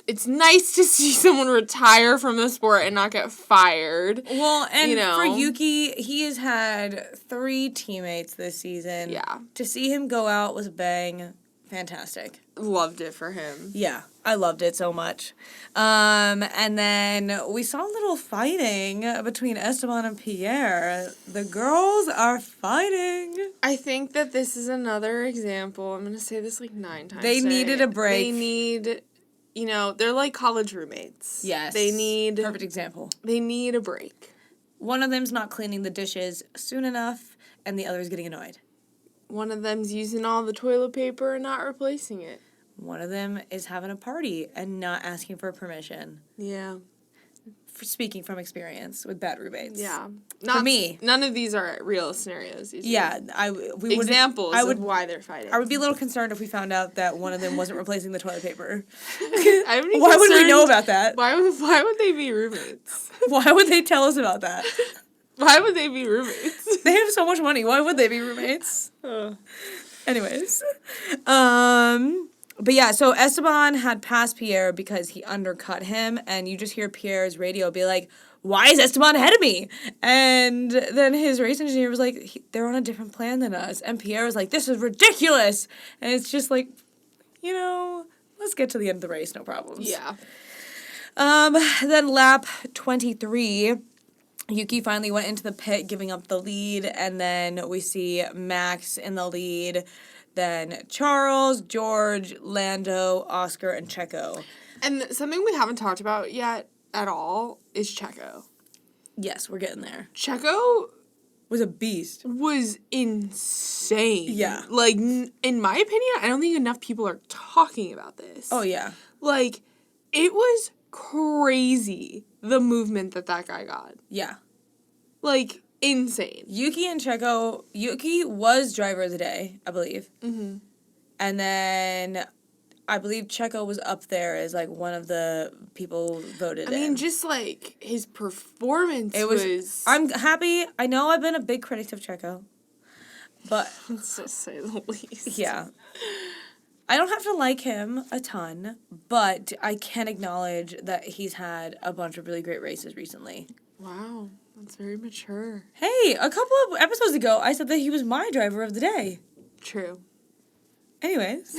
it's nice to see someone retire from the sport and not get fired. Well, and for Yuki, he has had 3 teammates this season. Yeah. To see him go out with a bang, fantastic. Loved it for him. Yeah, I loved it so much. And then we saw a little fighting between Esteban and Pierre. The girls are fighting. I think that this is another example. I'm going to say this like 9 times. They needed a break. They need... You know, they're like college roommates. Yes. They need... Perfect example. They need a break. One of them's not cleaning the dishes soon enough, and the other's getting annoyed. One of them's using all the toilet paper and not replacing it. One of them is having a party and not asking for permission. Yeah. For speaking from experience with bad roommates. Yeah. For me. None of these are real scios. Yeah. Examples of why they're fighting. I would be a little concerned if we found out that one of them wasn't replacing the toilet paper. Why would we know about that? Why would they be roommates? Why would they tell us about that? Why would they be roommates? They have so much money. Why would they be roommates? Anyways. But yeah, so Esteban had passed Pierre because he undercut him, and you just hear Pierre's radio be like, why is Esteban ahead of me? And then his race engineer was like, they're on a different plan than us. And Pierre was like, this is ridiculous. And it's just like, let's get to the end of the race, no problems. Yeah. Then lap 23, Yuki finally went into the pit, giving up the lead, and then we see Max in the lead. Then Charles, George, Lando, Oscar, and Checo. And something we haven't talked about yet at all is Checo. Yes, we're getting there. Checo was a beast. Was insane. Yeah. Like, in my opinion, I don't think enough people are talking about this. Oh, yeah. Like, it was crazy, the movement that guy got. Yeah. Like... insane. Yuki was driver of the day, I believe. Mm-hmm. And then I believe Checo was up there as, like, one of the people voted in. I mean, just, like, his performance was... I'm happy. I know I've been a big critic of Checo. But... to say the least. Yeah. I don't have to like him a ton, but I can acknowledge that he's had a bunch of really great races recently. Wow. That's very mature. Hey, a couple of episodes ago, I said that he was my driver of the day. True. Anyways.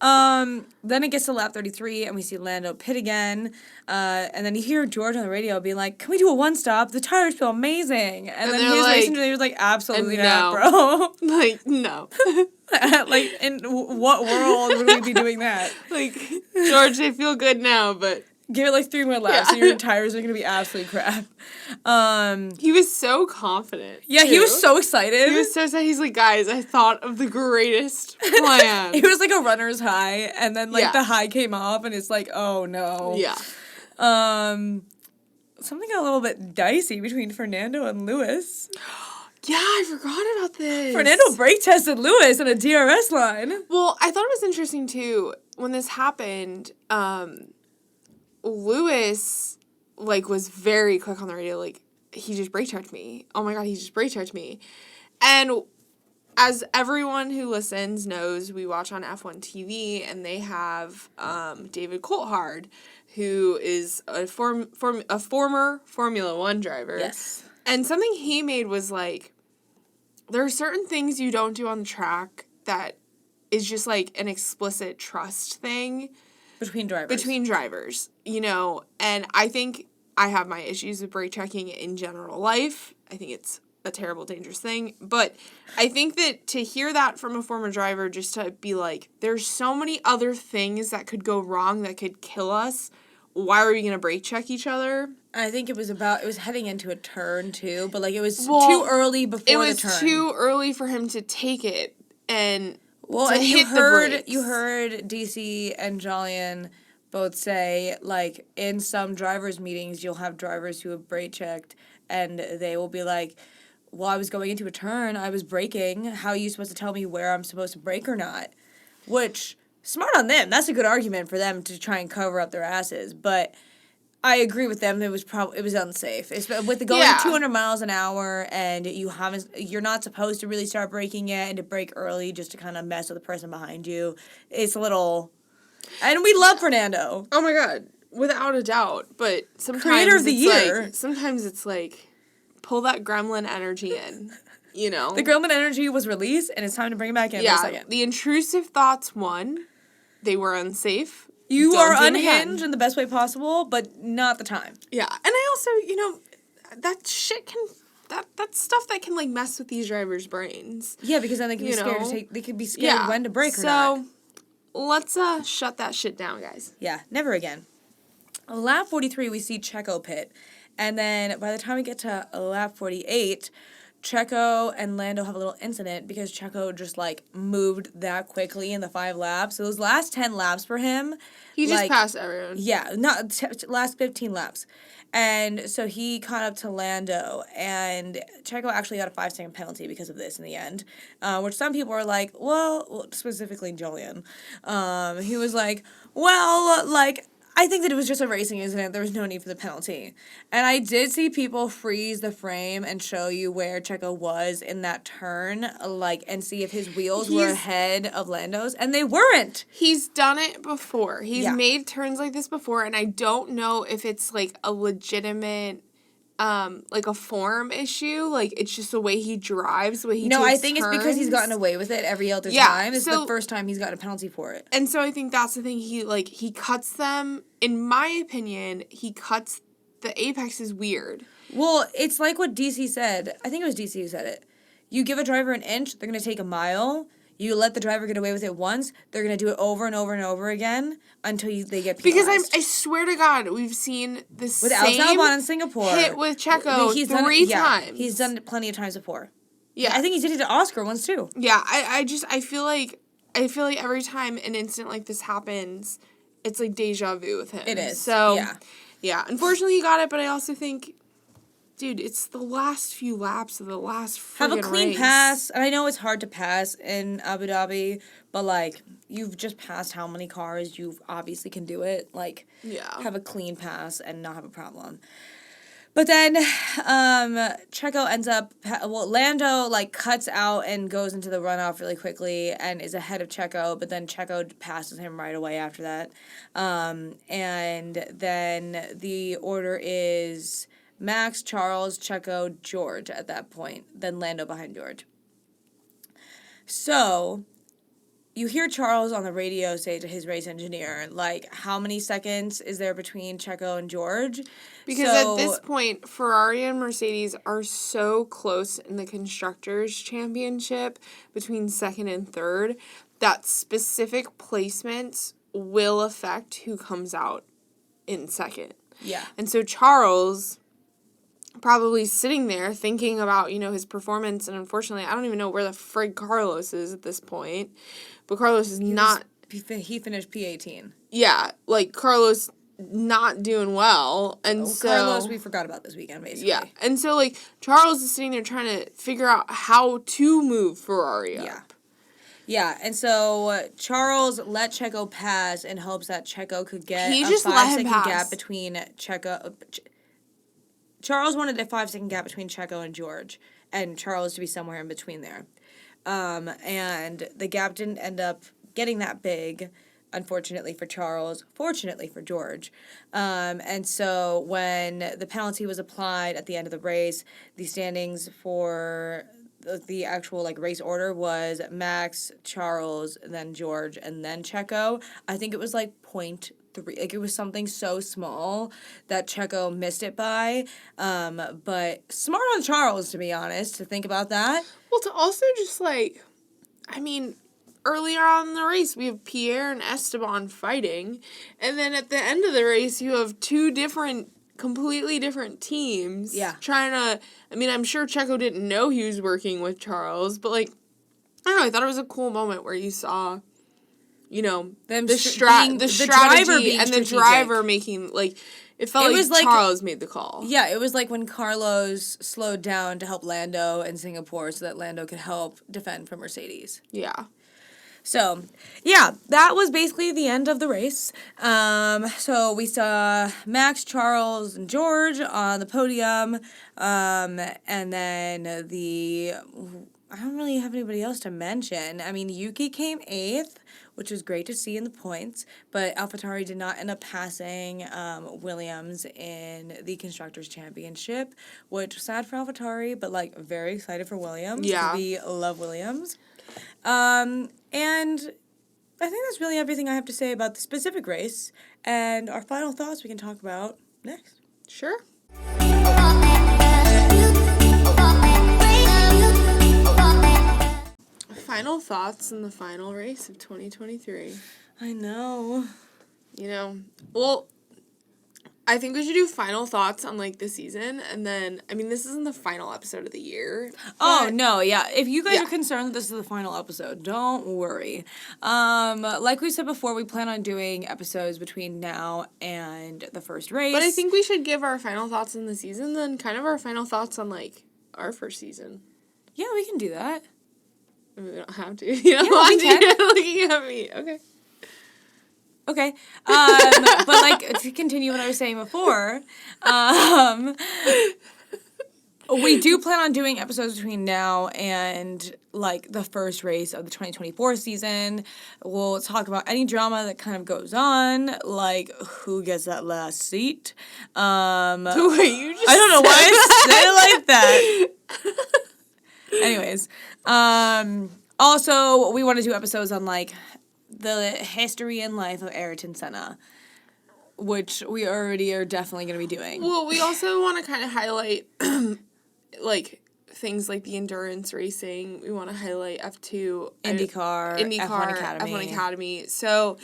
Then it gets to lap 33, and we see Lando pit again. And then you hear George on the radio being like, can we do a one-stop? The tires feel amazing. And then his race engineer was like, absolutely not, bro. Like, no. Like, in what world would we be doing that? Like, George, they feel good now, but... Give it like 3 more laps, and your tires are going to be absolute crap. He was so confident. Yeah, he was so excited. He was so excited. He's like, guys, I thought of the greatest plan. It was like a runner's high, and then like the high came off, and it's like, oh no. Yeah. Something got a little bit dicey between Fernando and Lewis. Yeah, I forgot about this. Fernando brake tested Lewis in a DRS line. Well, I thought it was interesting too when this happened. Lewis, like, was very quick on the radio, like, he just brake checked me. Oh my god, he just brake checked me. And as everyone who listens knows, we watch on F1 TV, and they have David Coulthard, who is a former Formula One driver. Yes. And something he made was, like, there are certain things you don't do on the track that is just, like, an explicit trust thing. Between drivers, and I think I have my issues with brake checking in general life. I think it's a terrible, dangerous thing. But I think that to hear that from a former driver, just to be like, there's so many other things that could go wrong that could kill us. Why are we going to brake check each other? I think it was heading into a turn, too. But, like, it was too early before the turn. It was too early for him to take it and... Well, and you heard DC and Jolyon both say, like, in some drivers' meetings, you'll have drivers who have brake checked, and they will be like, well, I was going into a turn, I was braking, how are you supposed to tell me where I'm supposed to brake or not? Which, smart on them, that's a good argument for them to try and cover up their asses, but I agree with them, it was unsafe. It's, with the going 200 miles an hour, and you're not supposed to really start braking yet, and to brake early just to kind of mess with the person behind you, it's a little... And we love Fernando. Oh my god, without a doubt. But sometimes Creator of the year. Sometimes it's like, pull that gremlin energy in, you know? The gremlin energy was released, and it's time to bring it back in for a second. The intrusive thoughts won. They were unsafe. You are unhinged in the best way possible, but not the time. Yeah, and I also, that shit can... That's stuff that can, like, mess with these drivers' brains. Yeah, because then they can be scared they could be scared when to brake or not. So... let's shut that shit down, guys. Yeah, never again. Lap 43, we see Checo pit. And then by the time we get to lap 48, Checo and Lando have a little incident because Checo just, like, moved that quickly in the 5 laps. So those last 10 laps for him... He just passed everyone. Yeah, last 15 laps. And so he caught up to Lando, and Checo actually got a 5-second penalty because of this in the end, which some people were like, well, specifically Julian. He was like, well, like, I think that it was just a racing incident. There was no need for the penalty. And I did see people freeze the frame and show you where Checo was in that turn, like, and see if his wheels were ahead of Lando's, and they weren't. He's done it before. He's made turns like this before, and I don't know if it's, like, a legitimate... like a form issue, like it's just the way he drives, the way he takes I think turns. It's because he's gotten away with it every other time. It's the first time he's gotten a penalty for it. And so I think that's the thing, he cuts them, in my opinion, the apex is weird. Well, it's like what DC said. I think it was DC who said it. You give a driver an inch, they're going to take a mile. You let the driver get away with it once, they're going to do it over and over and over again until they get penalized. Because I swear to God, we've seen the with same Albon in Singapore. hit with Checo three times. He's done it plenty of times before. Yeah. I think he did it to Oscar once too. Yeah, I feel like every time an incident like this happens, it's like deja vu with him. It is. So, yeah. Unfortunately, he got it, but I also think... dude, it's the last few laps of the last friggin' Have a clean race. pass. And I know it's hard to pass in Abu Dhabi, but, like, you've just passed how many cars? You obviously can do it. Like, have a clean pass and not have a problem. But then Checo ends up... Lando, like, cuts out and goes into the runoff really quickly and is ahead of Checo, but then Checo passes him right away after that. And then the order is... Max, Charles, Checo, George at that point. Then Lando behind George. So, you hear Charles on the radio say to his race engineer, like, how many seconds is there between Checo and George? Because at this point, Ferrari and Mercedes are so close in the Constructors Championship between second and third that specific placements will affect who comes out in second. Yeah. And so Charles... probably sitting there thinking about, his performance, and unfortunately, I don't even know where the frig Carlos is at this point, but Carlos is he finished P18. Yeah, like, Carlos not doing well, and so... Carlos, we forgot about this weekend, basically. Yeah, and so, like, Charles is sitting there trying to figure out how to move Ferrari up. Yeah, and so Charles let Checo pass in hopes that Checo could get a 5-second gap between Checo... Charles wanted a 5-second gap between Checo and George, and Charles to be somewhere in between there. And the gap didn't end up getting that big, unfortunately for Charles, fortunately for George. And so when the penalty was applied at the end of the race, the standings for the actual, like, race order was Max, Charles, then George, and then Checo. I think it was, like, 0.3. Like, it was something so small that Checo missed it by. But smart on Charles, to be honest, to think about that. Well, to also just, like, earlier on in the race, we have Pierre and Esteban fighting. And then at the end of the race, you have two completely different teams. Yeah. Trying to... I'm sure Checo didn't know he was working with Charles, but, like, I don't know, I thought it was a cool moment where you saw... you know, Them the the strategy driver being and the strategic. driver making, like, it felt like Charles made the call. Yeah, it was like when Carlos slowed down to help Lando in Singapore so that Lando could help defend from Mercedes. Yeah. So, yeah, that was basically the end of the race. So we saw Max, Charles, and George on the podium. And then I don't really have anybody else to mention. I mean, Yuki came 8th, which was great to see in the points, but AlphaTauri did not end up passing Williams in the Constructors Championship, which was sad for AlphaTauri, but, like, very excited for Williams. Yeah. We love Williams. And I think that's really everything I have to say about the specific race, and our final thoughts we can talk about next. Sure. Final thoughts in the final race of 2023. I know. You know, well, I think we should do final thoughts on, like, the season, and then, I mean, this isn't the final episode of the year. Oh, no, yeah. If you guys are concerned that this is the final episode, don't worry. Like we said before, we plan on doing episodes between now and the first race. But I think we should give our final thoughts on the season, then kind of our final thoughts on, like, our first season. Yeah, we can do that. I mean, we don't have to. You don't want to. You're looking at me. Okay. Okay. But, like, to continue what I was saying before, we do plan on doing episodes between now and, like, the first race of the 2024 season. We'll talk about any drama that kind of goes on, like who gets that last seat. Wait, you just I don't know why I said it like that. Anyways, also, we want to do episodes on, like, the history and life of Ayrton Senna, which we already are definitely going to be doing. Well, we also want to kind of highlight, like, things like the endurance racing. We want to highlight F2. IndyCar, F1 Academy. F1 Academy. So,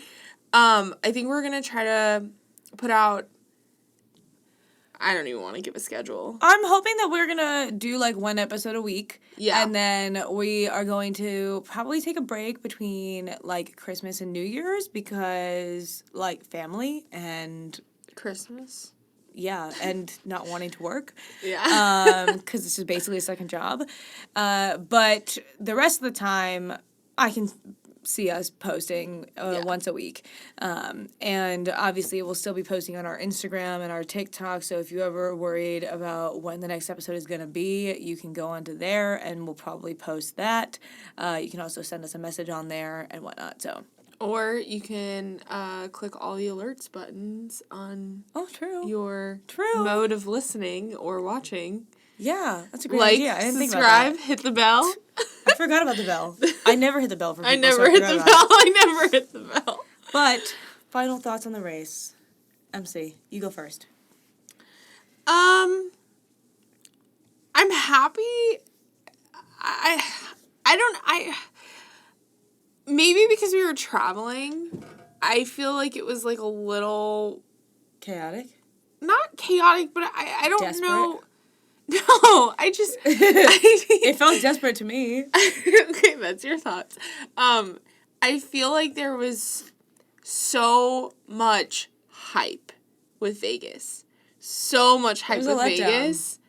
I think we're going to try to put out, I don't even want to give a schedule. I'm hoping that we're going to do, like, one episode a week. Yeah. And then we are going to probably take a break between, like, Christmas and New Year's because, like, family and... Christmas? Yeah, and not wanting to work. Yeah. Because this is basically a second job. But the rest of the time, I can see us posting once a week. And obviously we'll still be posting on our Instagram and our TikTok, so if you ever worried about when the next episode is going to be, you can go onto there and we'll probably post that. You can also send us a message on there and whatnot, so. Or you can click all the alerts buttons on your mode of listening or watching. Yeah, that's a great idea. I didn't think about subscribe, that. hit the bell. I forgot about the bell. I never hit the bell for people. I never hit the bell. But final thoughts on the race. MC, you go first. I'm happy. Maybe because we were traveling, I feel like it was, like, a little chaotic. Not chaotic, but I don't desperate? know. No, I just... It felt desperate to me. Okay, that's your thoughts. I feel like there was so much hype with Vegas. So much hype with Vegas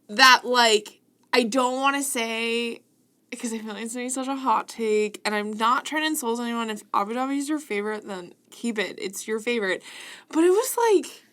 that, like, I don't want to say... Because I feel like it's going to be such a hot take, and I'm not trying to insult anyone. If Abu Dhabi is your favorite, then keep it. It's your favorite. But it was like...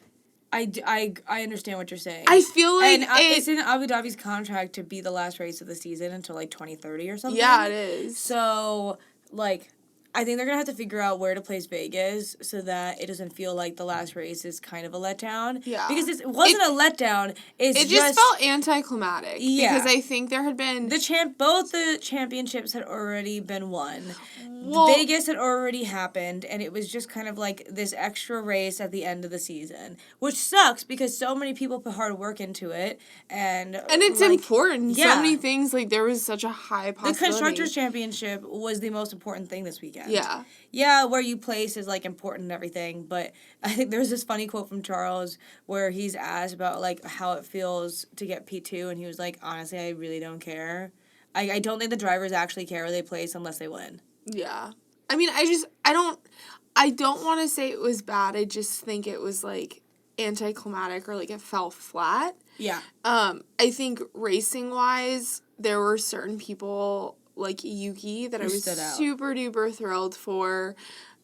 I understand what you're saying. I feel like it's in Abu Dhabi's contract to be the last race of the season until, like, 2030 or something. Yeah, it is. So, like, I think they're going to have to figure out where to place Vegas so that it doesn't feel like the last race is kind of a letdown. Yeah. Because it wasn't a letdown. It just felt anticlimactic. Yeah. Because I think there had been... Both the championships had already been won. Well, Vegas had already happened, and it was just kind of like this extra race at the end of the season, which sucks because so many people put hard work into it, and it's, like, important. Yeah. So many things, like, there was such a high possibility. The Constructors Championship was the most important thing this weekend. Yeah. Yeah, where you place is, like, important and everything, but I think there's this funny quote from Charles where he's asked about, like, how it feels to get P2, and he was like, honestly, I really don't care. I don't think the drivers actually care where they place unless they win. Yeah. I mean, I don't want to say it was bad. I just think it was, like, anticlimactic or, like, it fell flat. Yeah. I think racing-wise, there were certain people, like Yuki, that I was super duper thrilled for.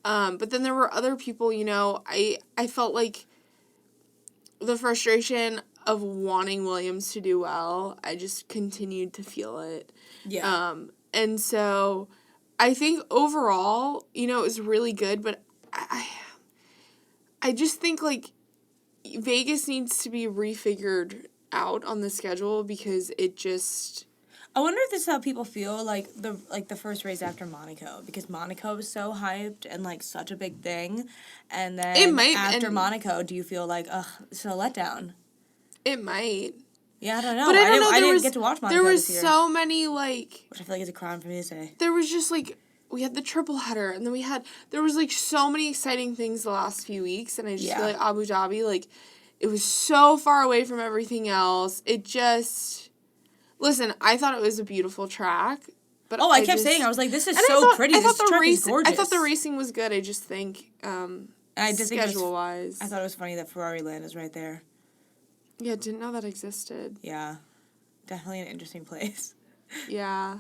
But then there were other people, you know, I felt like the frustration of wanting Williams to do well, I just continued to feel it. Yeah. And so I think overall, you know, it was really good, but I just think, like, Vegas needs to be refigured out on the schedule because it just... I wonder if this is how people feel, like the first race after Monaco, because Monaco was so hyped and, like, such a big thing, and then after Monaco, do you feel like, ugh, it's a letdown? It might. Yeah, I don't know. But I don't know. I didn't get to watch Monaco this year. There was so many, like... Which I feel like is a crime for me to say. There was just, like... We had the triple header, and then there was, like, so many exciting things the last few weeks, and I just feel like Abu Dhabi, like, it was so far away from everything else. It just... Listen, I thought it was a beautiful track, but I kept saying, I was like, this is so pretty. This track is gorgeous. I thought the racing was good. I just think, schedule-wise. I thought it was funny that Ferrari Land is right there. Yeah, didn't know that existed. Yeah. Definitely an interesting place. Yeah.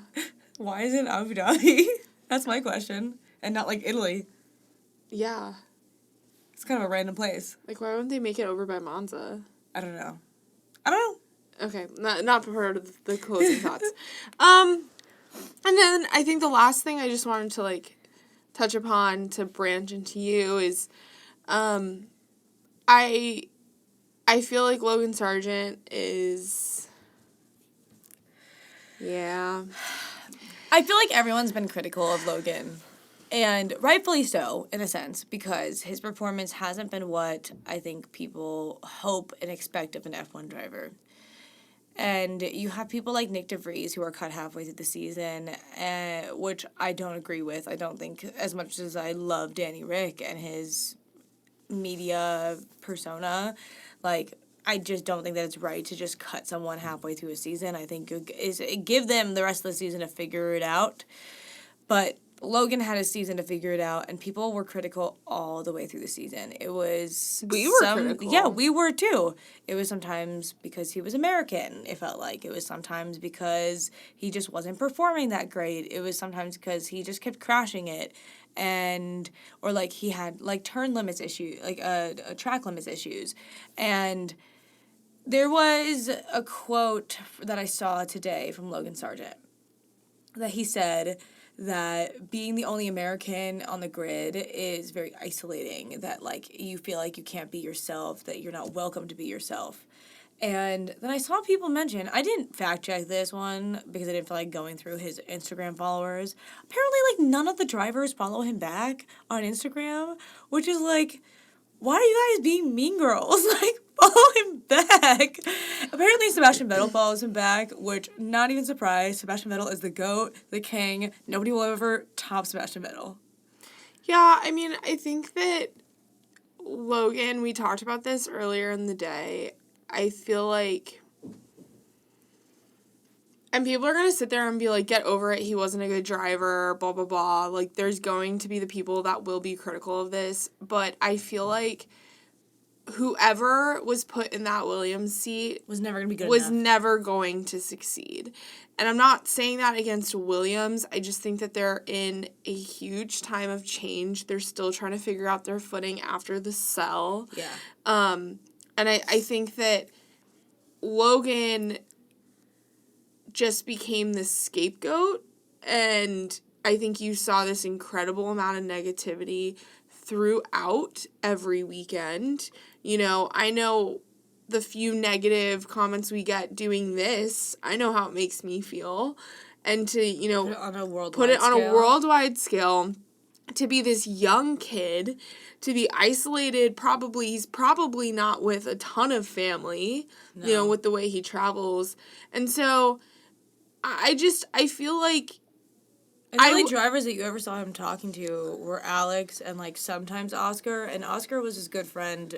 Why is it Abu Dhabi? That's my question. And not, like, Italy. Yeah. It's kind of a random place. Like, why wouldn't they make it over by Monza? I don't know. Okay, not prepared with the closing thoughts. And then I think the last thing I just wanted to, like, touch upon to branch into you is, I feel like Logan Sargeant is, yeah. I feel like everyone's been critical of Logan. And rightfully so, in a sense, because his performance hasn't been what I think people hope and expect of an F1 driver. And you have people like Nick DeVries who are cut halfway through the season, which I don't agree with. I don't think, as much as I love Danny Rick and his media persona, like, I just don't think that it's right to just cut someone halfway through a season. I think give them the rest of the season to figure it out. But Logan had a season to figure it out, and people were critical all the way through the season. It was... We were critical. Yeah, we were too. It was sometimes because he was American, it felt like. It was sometimes because he just wasn't performing that great. It was sometimes because he just kept crashing it. Or, like, he had, like, turn limits issues, like, track limits issues. And there was a quote that I saw today from Logan Sargeant that he said that being the only American on the grid is very isolating, that, like, you feel like you can't be yourself, that you're not welcome to be yourself. And then I saw people mention, I didn't fact check this one because I didn't feel like going through his Instagram followers. Apparently, like, none of the drivers follow him back on Instagram, which is like, why are you guys being mean girls? Like, follow him back. Apparently, Sebastian Vettel follows him back, which, not even surprised. Sebastian Vettel is the GOAT, the king. Nobody will ever top Sebastian Vettel. Yeah, I mean, I think that Logan, we talked about this earlier in the day. I feel like... And people are going to sit there and be like, get over it, he wasn't a good driver, blah, blah, blah. Like, there's going to be the people that will be critical of this. But I feel like whoever was put in that Williams seat was never going to be good was enough. never going to succeed. And I'm not saying that against Williams. I just think that they're in a huge time of change. They're still trying to figure out their footing after the sell. Yeah. And I think that Logan just became the scapegoat, and I think you saw this incredible amount of negativity throughout every weekend. You know, I know the few negative comments we get doing this, I know how it makes me feel. And to, you know, put it on a worldwide scale, to be this young kid, to be isolated, he's probably not with a ton of family, you know, with the way he travels. And so I feel like... And the only drivers that you ever saw him talking to were Alex and, like, sometimes Oscar. And Oscar was his good friend,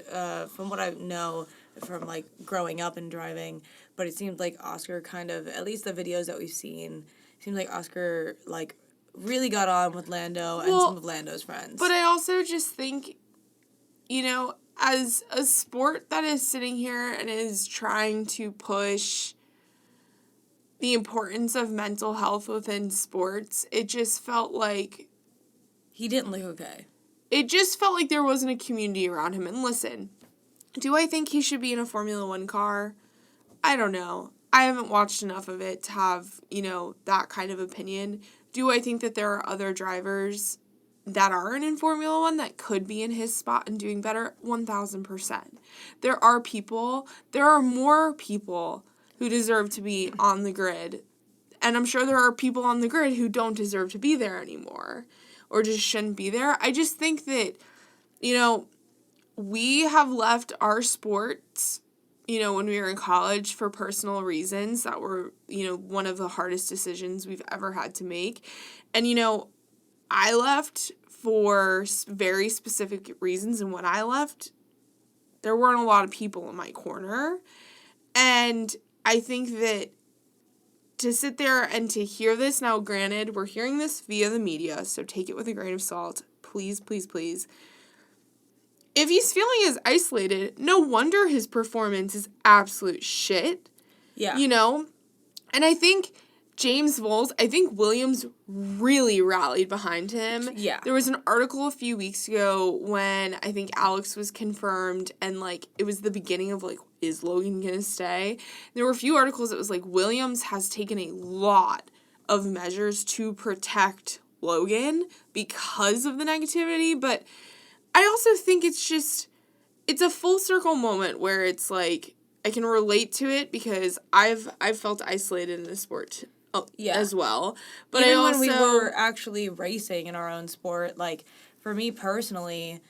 from what I know from, like, growing up and driving. But it seemed like Oscar kind of, at least the videos that we've seen, seemed like Oscar, like, really got on with Lando and some of Lando's friends. But I also just think, you know, as a sport that is sitting here and is trying to push the importance of mental health within sports, it just felt like... He didn't look okay. It just felt like there wasn't a community around him. And listen, do I think he should be in a Formula One car? I don't know. I haven't watched enough of it to have, you know, that kind of opinion. Do I think that there are other drivers that aren't in Formula One that could be in his spot and doing better? 1,000%. There are more people who deserve to be on the grid. And I'm sure there are people on the grid who don't deserve to be there anymore or just shouldn't be there. I just think that, you know, we have left our sports, you know, when we were in college for personal reasons that were, you know, one of the hardest decisions we've ever had to make. And, you know, I left for very specific reasons. And when I left, there weren't a lot of people in my corner. And I think that to sit there and to hear this, now granted, we're hearing this via the media, so take it with a grain of salt. Please, please, please. If he's feeling as isolated, no wonder his performance is absolute shit. Yeah. You know? And I think Williams really rallied behind him. Yeah. There was an article a few weeks ago when I think Alex was confirmed and, like, it was the beginning of, like, is Logan going to stay? There were a few articles that was like, Williams has taken a lot of measures to protect Logan because of the negativity, but I also think it's a full circle moment where it's like, I can relate to it because I've felt isolated in the sport as well. But even when we were actually racing in our own sport, like, for me personally,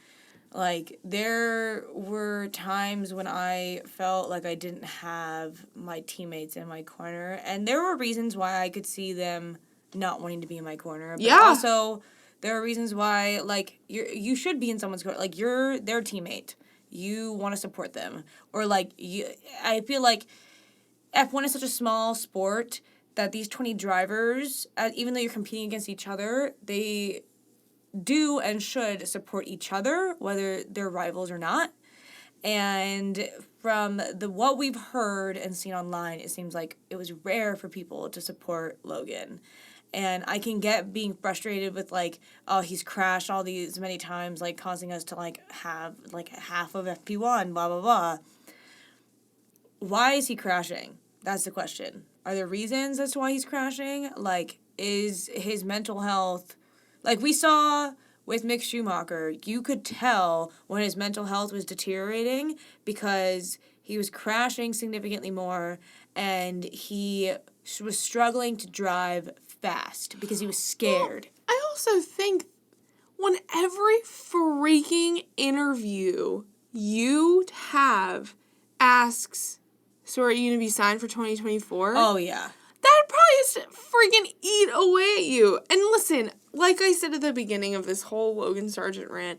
like, there were times when I felt like I didn't have my teammates in my corner, and there were reasons why I could see them not wanting to be in my corner. But also, there are reasons why, like, you should be in someone's corner. Like, you're their teammate. You want to support them. Or, like, I feel like F1 is such a small sport that these 20 drivers, even though you're competing against each other, they do and should support each other, whether they're rivals or not. And from what we've heard and seen online, it seems like it was rare for people to support Logan. And I can get being frustrated with, like, oh, he's crashed all these many times, like, causing us to, like, have, like, half of FP1, blah, blah, blah. Why is he crashing? That's the question. Are there reasons as to why he's crashing? Like, is his mental health... Like, we saw with Mick Schumacher, you could tell when his mental health was deteriorating because he was crashing significantly more and he was struggling to drive fast because he was scared. Well, I also think when every freaking interview you have asks, so are you going to be signed for 2024? Oh, yeah. That probably has to freaking eat away at you. And listen, like I said at the beginning of this whole Logan Sargeant rant,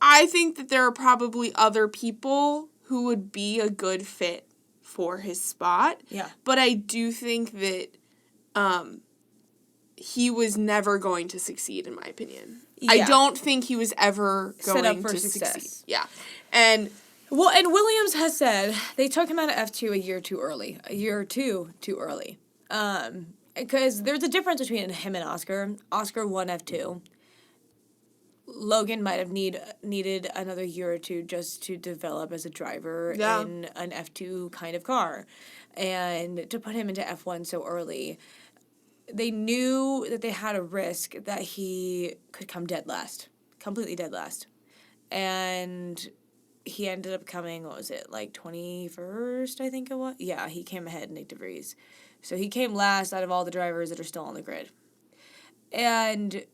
I think that there are probably other people who would be a good fit for his spot. Yeah. But I do think that he was never going to succeed, in my opinion. Yeah. I don't think he was ever going to succeed. Yeah. And... Well, and Williams has said they took him out of F2 a year or two too early. Because there's a difference between him and Oscar. Oscar won F2. Logan might have needed another year or two just to develop as a driver in an F2 kind of car. And to put him into F1 so early, they knew that they had a risk that he could come dead last. Completely dead last. And... he ended up coming, what was it, like 21st, I think it was? Yeah, he came ahead, Nick DeVries. So he came last out of all the drivers that are still on the grid. And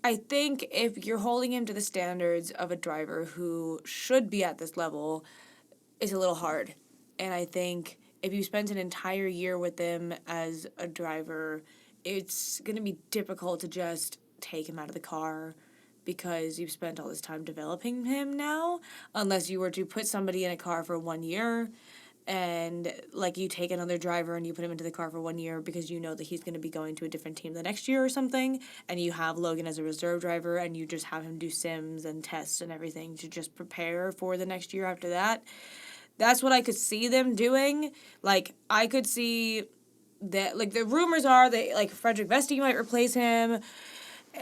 I think if you're holding him to the standards of a driver who should be at this level, it's a little hard. And I think if you spent an entire year with him as a driver, it's going to be difficult to just take him out of the car because you've spent all this time developing him now, unless you were to put somebody in a car for 1 year and like you take another driver and you put him into the car for 1 year because you know that he's going to be going to a different team the next year or something, and you have Logan as a reserve driver and you just have him do sims and tests and everything to just prepare for the next year after that. That's what I could see them doing. Like, I could see that, like, the rumors are that, like, Frederick Vesti might replace him,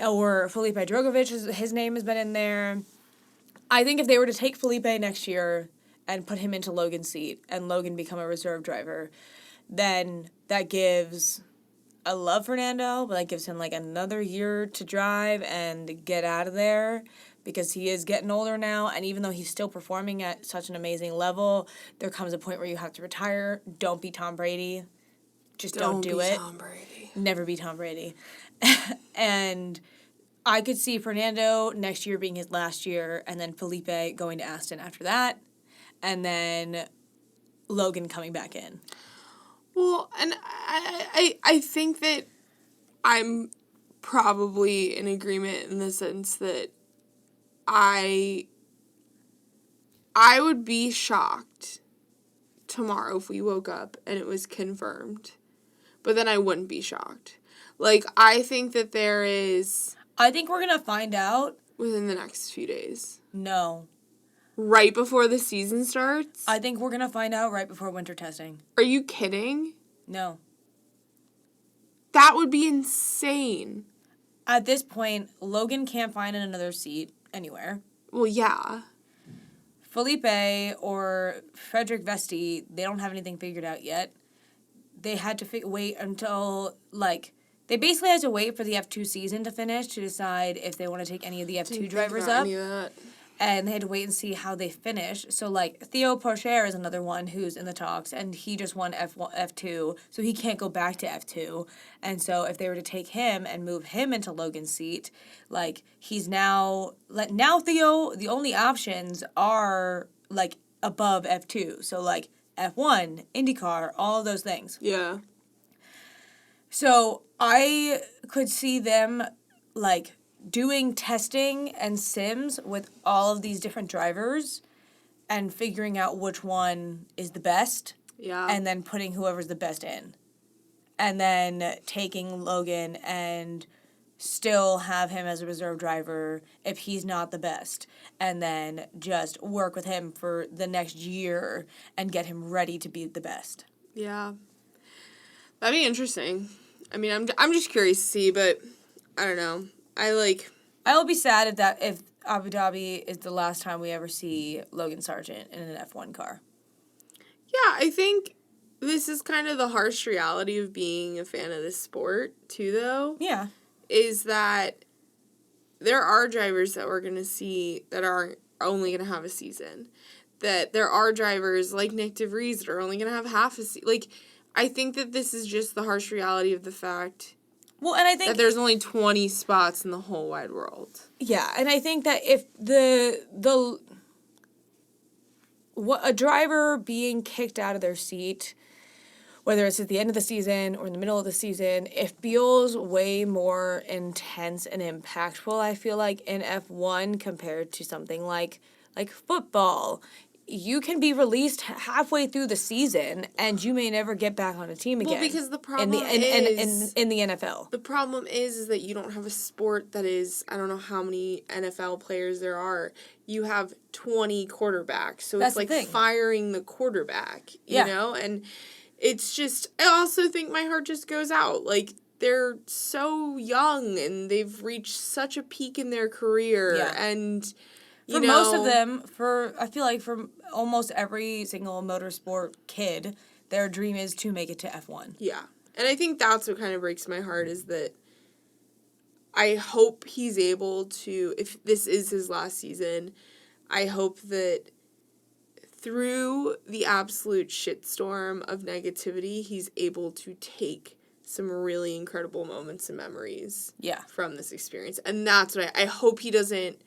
or Felipe Drogovic, his name has been in there. I think if they were to take Felipe next year and put him into Logan's seat and Logan become a reserve driver, then that gives, I love Fernando, but that gives him like another year to drive and get out of there because he is getting older now. And even though he's still performing at such an amazing level, there comes a point where you have to retire. Don't be Tom Brady. Just don't do it. Tom Brady. Never be Tom Brady. And I could see Fernando next year being his last year, and then Felipe going to Aston after that, and then Logan coming back in. Well, and I think that I'm probably in agreement in the sense that I would be shocked tomorrow if we woke up and it was confirmed. But then I wouldn't be shocked. Like, I think that there is... I think we're going to find out... within the next few days. No. Right before the season starts? I think we're going to find out right before winter testing. Are you kidding? No. That would be insane. At this point, Logan can't find another seat anywhere. Well, yeah. Felipe or Frederick Vesti, they don't have anything figured out yet. They had to wait until, like... They basically had to wait for the F2 season to finish to decide if they want to take any of the F2 drivers up. Any of that. And they had to wait and see how they finish. So, like, Theo Pourchaire is another one who's in the talks, and he just won F2, so he can't go back to F2. And so if they were to take him and move him into Logan's seat, like, he's now... Now Theo, the only options are, like, above F2. So, like, F1, IndyCar, all of those things. Yeah. So I could see them, like, doing testing and sims with all of these different drivers and figuring out which one is the best. Yeah. And then putting whoever's the best in. And then taking Logan and still have him as a reserve driver if he's not the best. And then just work with him for the next year and get him ready to be the best. Yeah. That'd be interesting. I mean, I'm just curious to see, but I don't know. I'll be sad if Abu Dhabi is the last time we ever see Logan Sargeant in an F1 car. Yeah, I think this is kind of the harsh reality of being a fan of this sport, too, though. Yeah. Is that there are drivers that we're going to see that are only going to have a season. That there are drivers like Nick DeVries that are only going to have half a season. Like... I think that this is just the harsh reality of the fact and I think that there's only 20 spots in the whole wide world. Yeah, and I think that if a driver being kicked out of their seat, whether it's at the end of the season or in the middle of the season, it feels way more intense and impactful, I feel like, in F1 compared to something like football. You can be released halfway through the season, and you may never get back on a team again. Well, because the problem in the NFL. The problem is that you don't have a sport that is, I don't know how many NFL players there are. You have 20 quarterbacks, so That's it's like the thing. firing the quarterback, you know? And it's just, I also think my heart just goes out. Like, they're so young, and they've reached such a peak in their career, and... For most of them, I feel like for almost every single motorsport kid, their dream is to make it to F1. Yeah. And I think that's what kind of breaks my heart is that I hope he's able to, if this is his last season, I hope that through the absolute shitstorm of negativity, he's able to take some really incredible moments and memories from this experience. And that's what I hope he doesn't...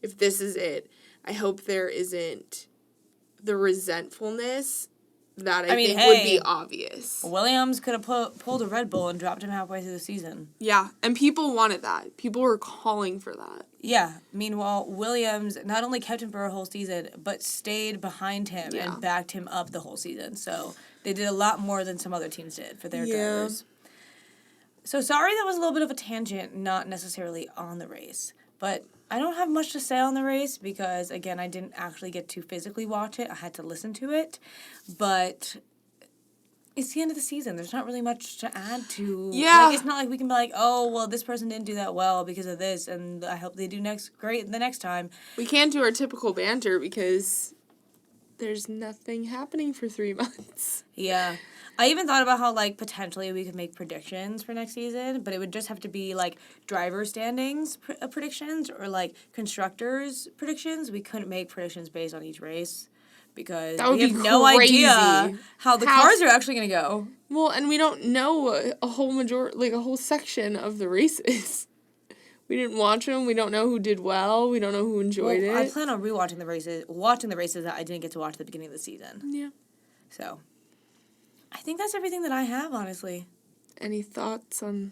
If this is it, I hope there isn't the resentfulness that I think would be obvious. Williams could have pulled a Red Bull and dropped him halfway through the season. Yeah, and people wanted that. People were calling for that. Yeah. Meanwhile, Williams not only kept him for a whole season, but stayed behind him and backed him up the whole season. So they did a lot more than some other teams did for their drivers. So sorry that was a little bit of a tangent, not necessarily on the race. But I don't have much to say on the race because, again, I didn't actually get to physically watch it. I had to listen to it. But it's the end of the season. There's not really much to add to. Yeah. Like, it's not like we can be like, oh, well, this person didn't do that well because of this, and I hope they do great the next time. We can't do our typical banter because there's nothing happening for 3 months. Yeah. I even thought about how, like, potentially we could make predictions for next season, but it would just have to be, like, driver standings predictions or, like, constructors predictions. We couldn't make predictions based on each race because we have no idea how the cars are actually going to go. Well, and we don't know a whole section of the races. We didn't watch them. We don't know who did well. We don't know who enjoyed it. I plan on watching the races that I didn't get to watch at the beginning of the season. Yeah. So, I think that's everything that I have, honestly. Any thoughts on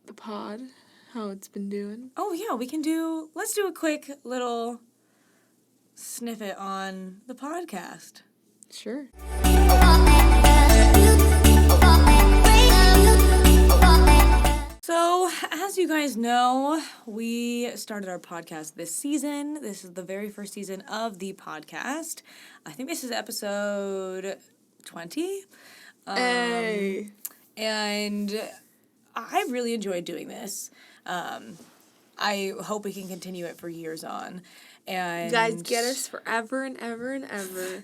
the pod? How it's been doing? Oh, yeah, let's do a quick little snippet on the podcast. Sure. So, as you guys know, we started our podcast this season. This is the very first season of the podcast. I think this is episode 20. Hey. And I really enjoyed doing this. I hope we can continue it for years on. And you guys get us forever and ever and ever.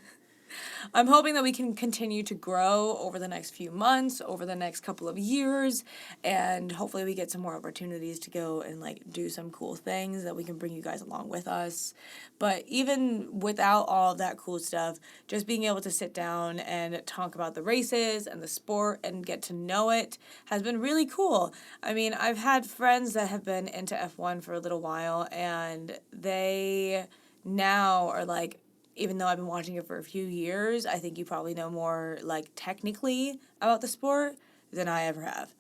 I'm hoping that we can continue to grow over the next few months, over the next couple of years, and hopefully we get some more opportunities to go and, like, do some cool things that we can bring you guys along with us. But even without all of that cool stuff, just being able to sit down and talk about the races and the sport and get to know it has been really cool. I mean, I've had friends that have been into F1 for a little while, and they now are like, even though I've been watching it for a few years, I think you probably know more, like, technically about the sport than I ever have.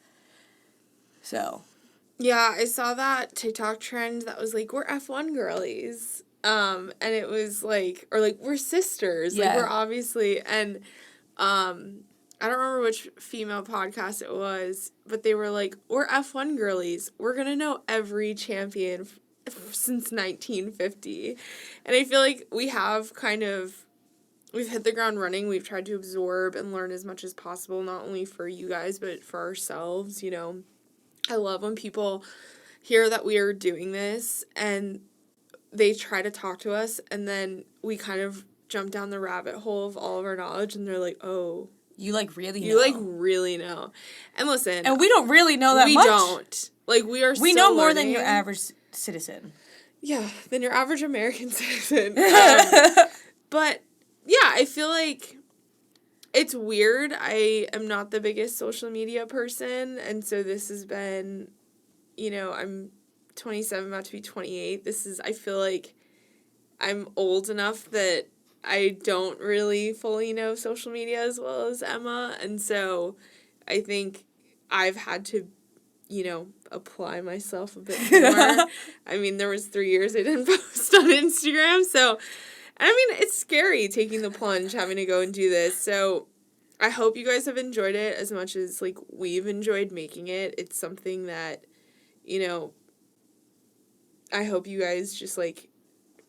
So. Yeah, I saw that TikTok trend that was like, we're F1 girlies. And it was like, or like, we're sisters. Yeah. Like, we're obviously, and I don't remember which female podcast it was, but they were like, we're F1 girlies. We're going to know every champion since 1950. And I feel like we've hit the ground running. We've tried to absorb and learn as much as possible, not only for you guys, but for ourselves, you know. I love when people hear that we are doing this and they try to talk to us, and then we kind of jump down the rabbit hole of all of our knowledge, and they're like, oh, you, like, really know. You, like, really know. And listen. And we don't really know that much. We don't. Like, we know more than your average citizen. Yeah, than your average American citizen. But, yeah, I feel like it's weird. I am not the biggest social media person, and so this has been, you know, I'm 27, about to be 28. I feel like I'm old enough that I don't really fully know social media as well as Emma, and so I think I've had to, you know, apply myself a bit more. I mean, there was 3 years I didn't post on Instagram, so, I mean, it's scary taking the plunge, having to go and do this, so I hope you guys have enjoyed it as much as, like, we've enjoyed making it. It's something that, you know, I hope you guys just, like,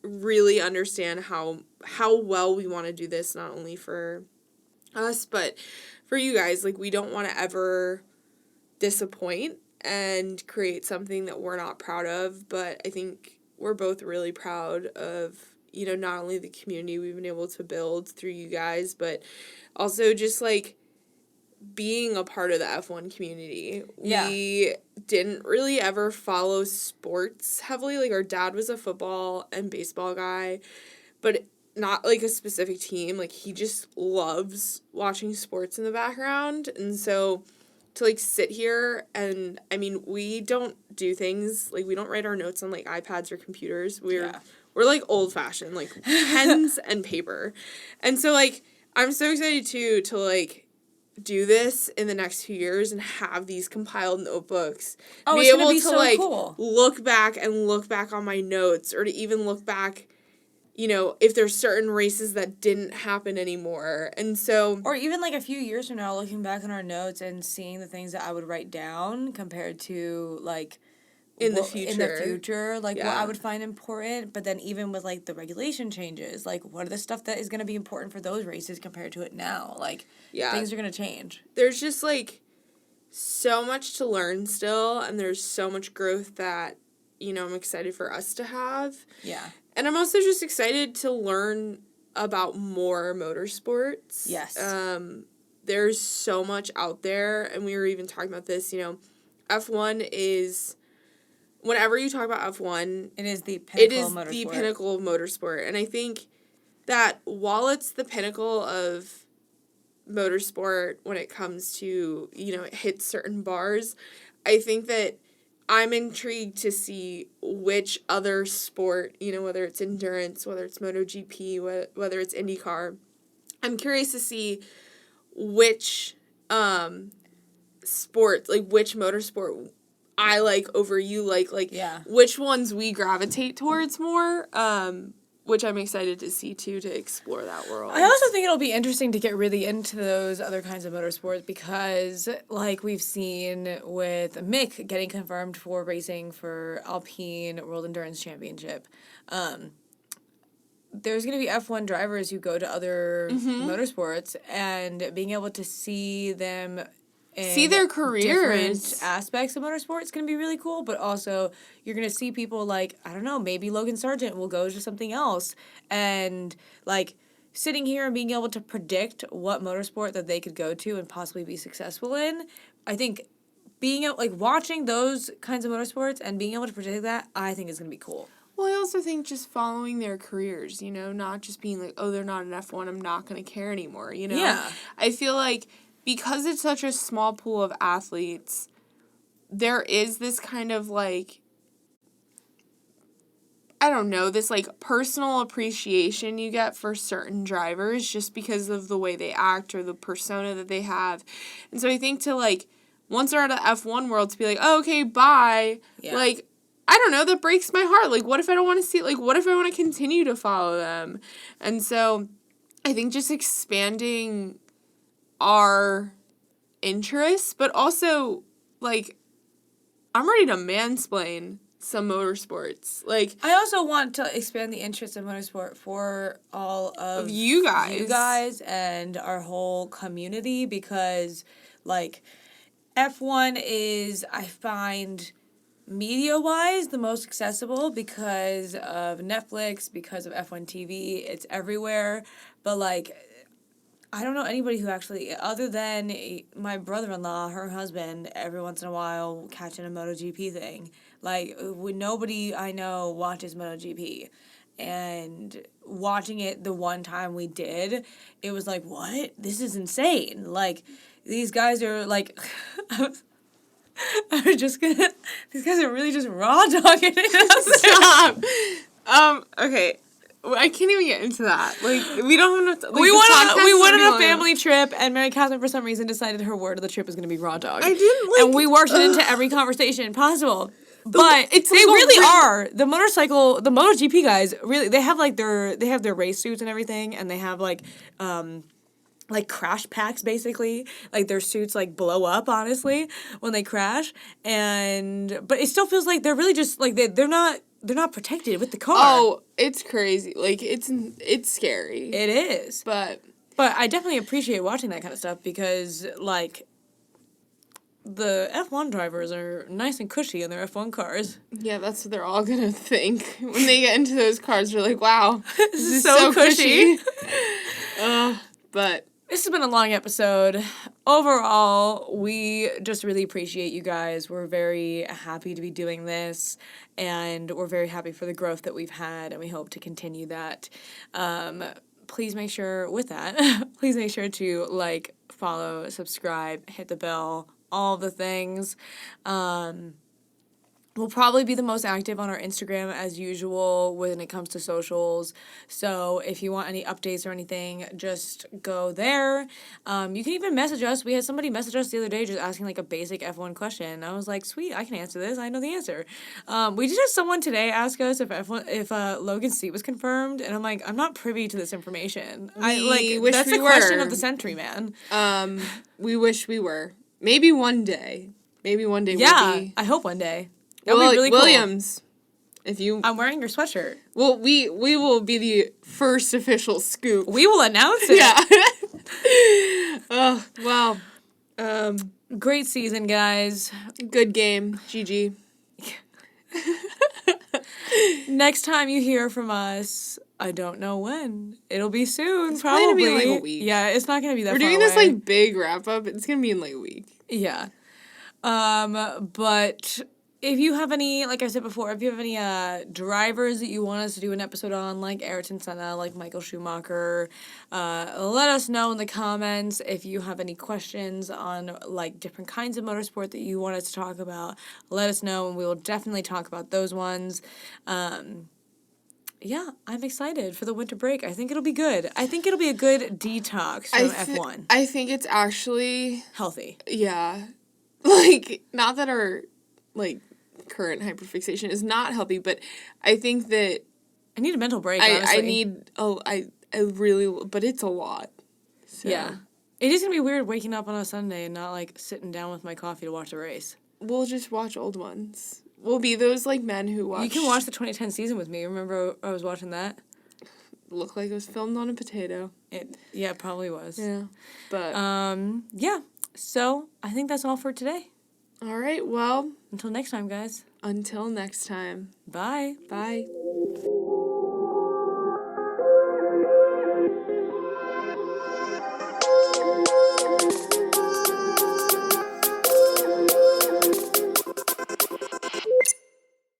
really understand how well we want to do this, not only for us, but for you guys. Like, we don't want to ever disappoint and create something that we're not proud of, but I think we're both really proud of, you know, not only the community we've been able to build through you guys, but also just, like, being a part of the F1 community. Yeah. We didn't really ever follow sports heavily. Like, our dad was a football and baseball guy, but not, like, a specific team. Like, he just loves watching sports in the background, and so to, like, sit here and, I mean, we don't do things, like, we don't write our notes on, like, iPads or computers. We're, like, old-fashioned, like, pens and paper. And so, like, I'm so excited, too, to, like, do this in the next few years and have these compiled notebooks. Oh, be it's gonna able be to, so like, cool. look back on my notes, or to even look back, you know, if there's certain races that didn't happen anymore. And so... Or even, like, a few years from now, looking back on our notes and seeing the things that I would write down compared to, like... In the future, like, what Yeah. I would find important, but then even with, like, the regulation changes, like, what are the stuff that is going to be important for those races compared to it now? Like, things are going to change. There's just, like, so much to learn still, and there's so much growth that, you know, I'm excited for us to have. Yeah. And I'm also just excited to learn about more motorsports. Yes. There's so much out there, and we were even talking about this, you know, F1 is... Whenever you talk about F1, it is the pinnacle of motorsport. And I think that while it's the pinnacle of motorsport when it comes to, you know, it hits certain bars, I think that I'm intrigued to see which other sport, you know, whether it's endurance, whether it's MotoGP, whether it's IndyCar, I'm curious to see which sport, like which motorsport I like over you like which ones we gravitate towards more, which I'm excited to see too, to explore that world. I also think it'll be interesting to get really into those other kinds of motorsports because, like we've seen with Mick getting confirmed for racing for Alpine World Endurance Championship, there's going to be F1 drivers who go to other motorsports, and being able to see them see their careers, different aspects of motorsport is going to be really cool. But also, you're going to see people like, I don't know, maybe Logan Sargeant will go to something else, and like sitting here and being able to predict what motorsport that they could go to and possibly be successful in. I think being able, like, watching those kinds of motorsports and being able to predict that, I think is going to be cool. Well, I also think just following their careers, you know, not just being like, oh, they're not an F1, I'm not going to care anymore, you know? Yeah. I feel like because it's such a small pool of athletes, there is this kind of, like, I don't know, this, like, personal appreciation you get for certain drivers just because of the way they act or the persona that they have. And so I think to, like, once they're at an F1 world, to be like, oh, okay, bye, like, I don't know, that breaks my heart. Like, what if I don't want to see, like, what if I want to continue to follow them? And so I think just expanding our interests, but also, like, I'm ready to mansplain some motorsports. Like, I also want to expand the interest in motorsport for all of you guys and our whole community, because, like, F1 is, I find, media-wise, the most accessible because of Netflix, because of F1 TV. It's everywhere. But, like, I don't know anybody who actually, other than my brother-in-law, her husband, every once in a while catching a MotoGP thing. Like, nobody I know watches MotoGP. And watching it the one time we did, it was like, what? This is insane. Like, these guys are, like... I'm just gonna... These guys are really just raw dogging it. Stop! Okay. I can't even get into that. Like, we don't have enough... Like, we went on a family trip, and Mary Catherine, for some reason, decided her word of the trip was going to be raw dog. I didn't, like... And we worked it into every conversation possible. But they really are. The MotoGP guys, really, they have, like, their race suits and everything, and they have, like crash packs, basically. Like, their suits, like, blow up, honestly, when they crash. But it still feels like they're really just, like, they're not protected with the car. Oh, it's crazy. Like, it's scary. It is. But I definitely appreciate watching that kind of stuff because, like, the F1 drivers are nice and cushy in their F1 cars. Yeah, that's what they're all gonna think. When they get into those cars, they're like, wow, this is so cushy. But... This has been a long episode. Overall, we just really appreciate you guys. We're very happy to be doing this, and we're very happy for the growth that we've had, and we hope to continue that. Please make sure, with that, please make sure to like, follow, subscribe, hit the bell, all the things. We'll probably be the most active on our Instagram as usual when it comes to socials. So if you want any updates or anything, just go there. You can even message us. We had somebody message us the other day just asking like a basic F1 question. I was like, sweet, I can answer this. I know the answer. We did have someone today ask us if Logan's seat was confirmed, and I'm like, I'm not privy to this information. Wish that's we the question were. of the century, man. We wish we were. Maybe one day. Maybe one day Yeah, we'll be. I hope one day. That would be really Williams. If you, I'm wearing your sweatshirt. well, we will be the first official scoop. We will announce it. Yeah. Oh, wow. Great season, guys. Good game. GG. Next time you hear from us, I don't know when. It'll be soon, It's probably. gonna be in, like, a week. Yeah, it's not gonna be that We're far doing this away. like big wrap up. It's gonna be in like a week. Yeah. But if you have any, like I said before, if you have any drivers that you want us to do an episode on, like Ayrton Senna, like Michael Schumacher, let us know in the comments. If you have any questions on like different kinds of motorsport that you want us to talk about, let us know, and we will definitely talk about those ones. Yeah, I'm excited for the winter break. I think it'll be good. I think it'll be a good detox from F1. I think it's actually Healthy. Yeah. Like, not that our, like, current hyperfixation is not healthy, but I think that I need a mental break, honestly. I really, but it's a lot. So. Yeah. It is going to be weird waking up on a Sunday and not, like, sitting down with my coffee to watch a race. We'll just watch old ones. We'll be those, like, men who watch... You can watch the 2010 season with me. Remember I was watching that? Looked like it was filmed on a potato. Yeah, it probably was. Yeah. But... yeah. So, I think that's all for today. All right, well... Until next time, guys. Until next time. Bye. Bye.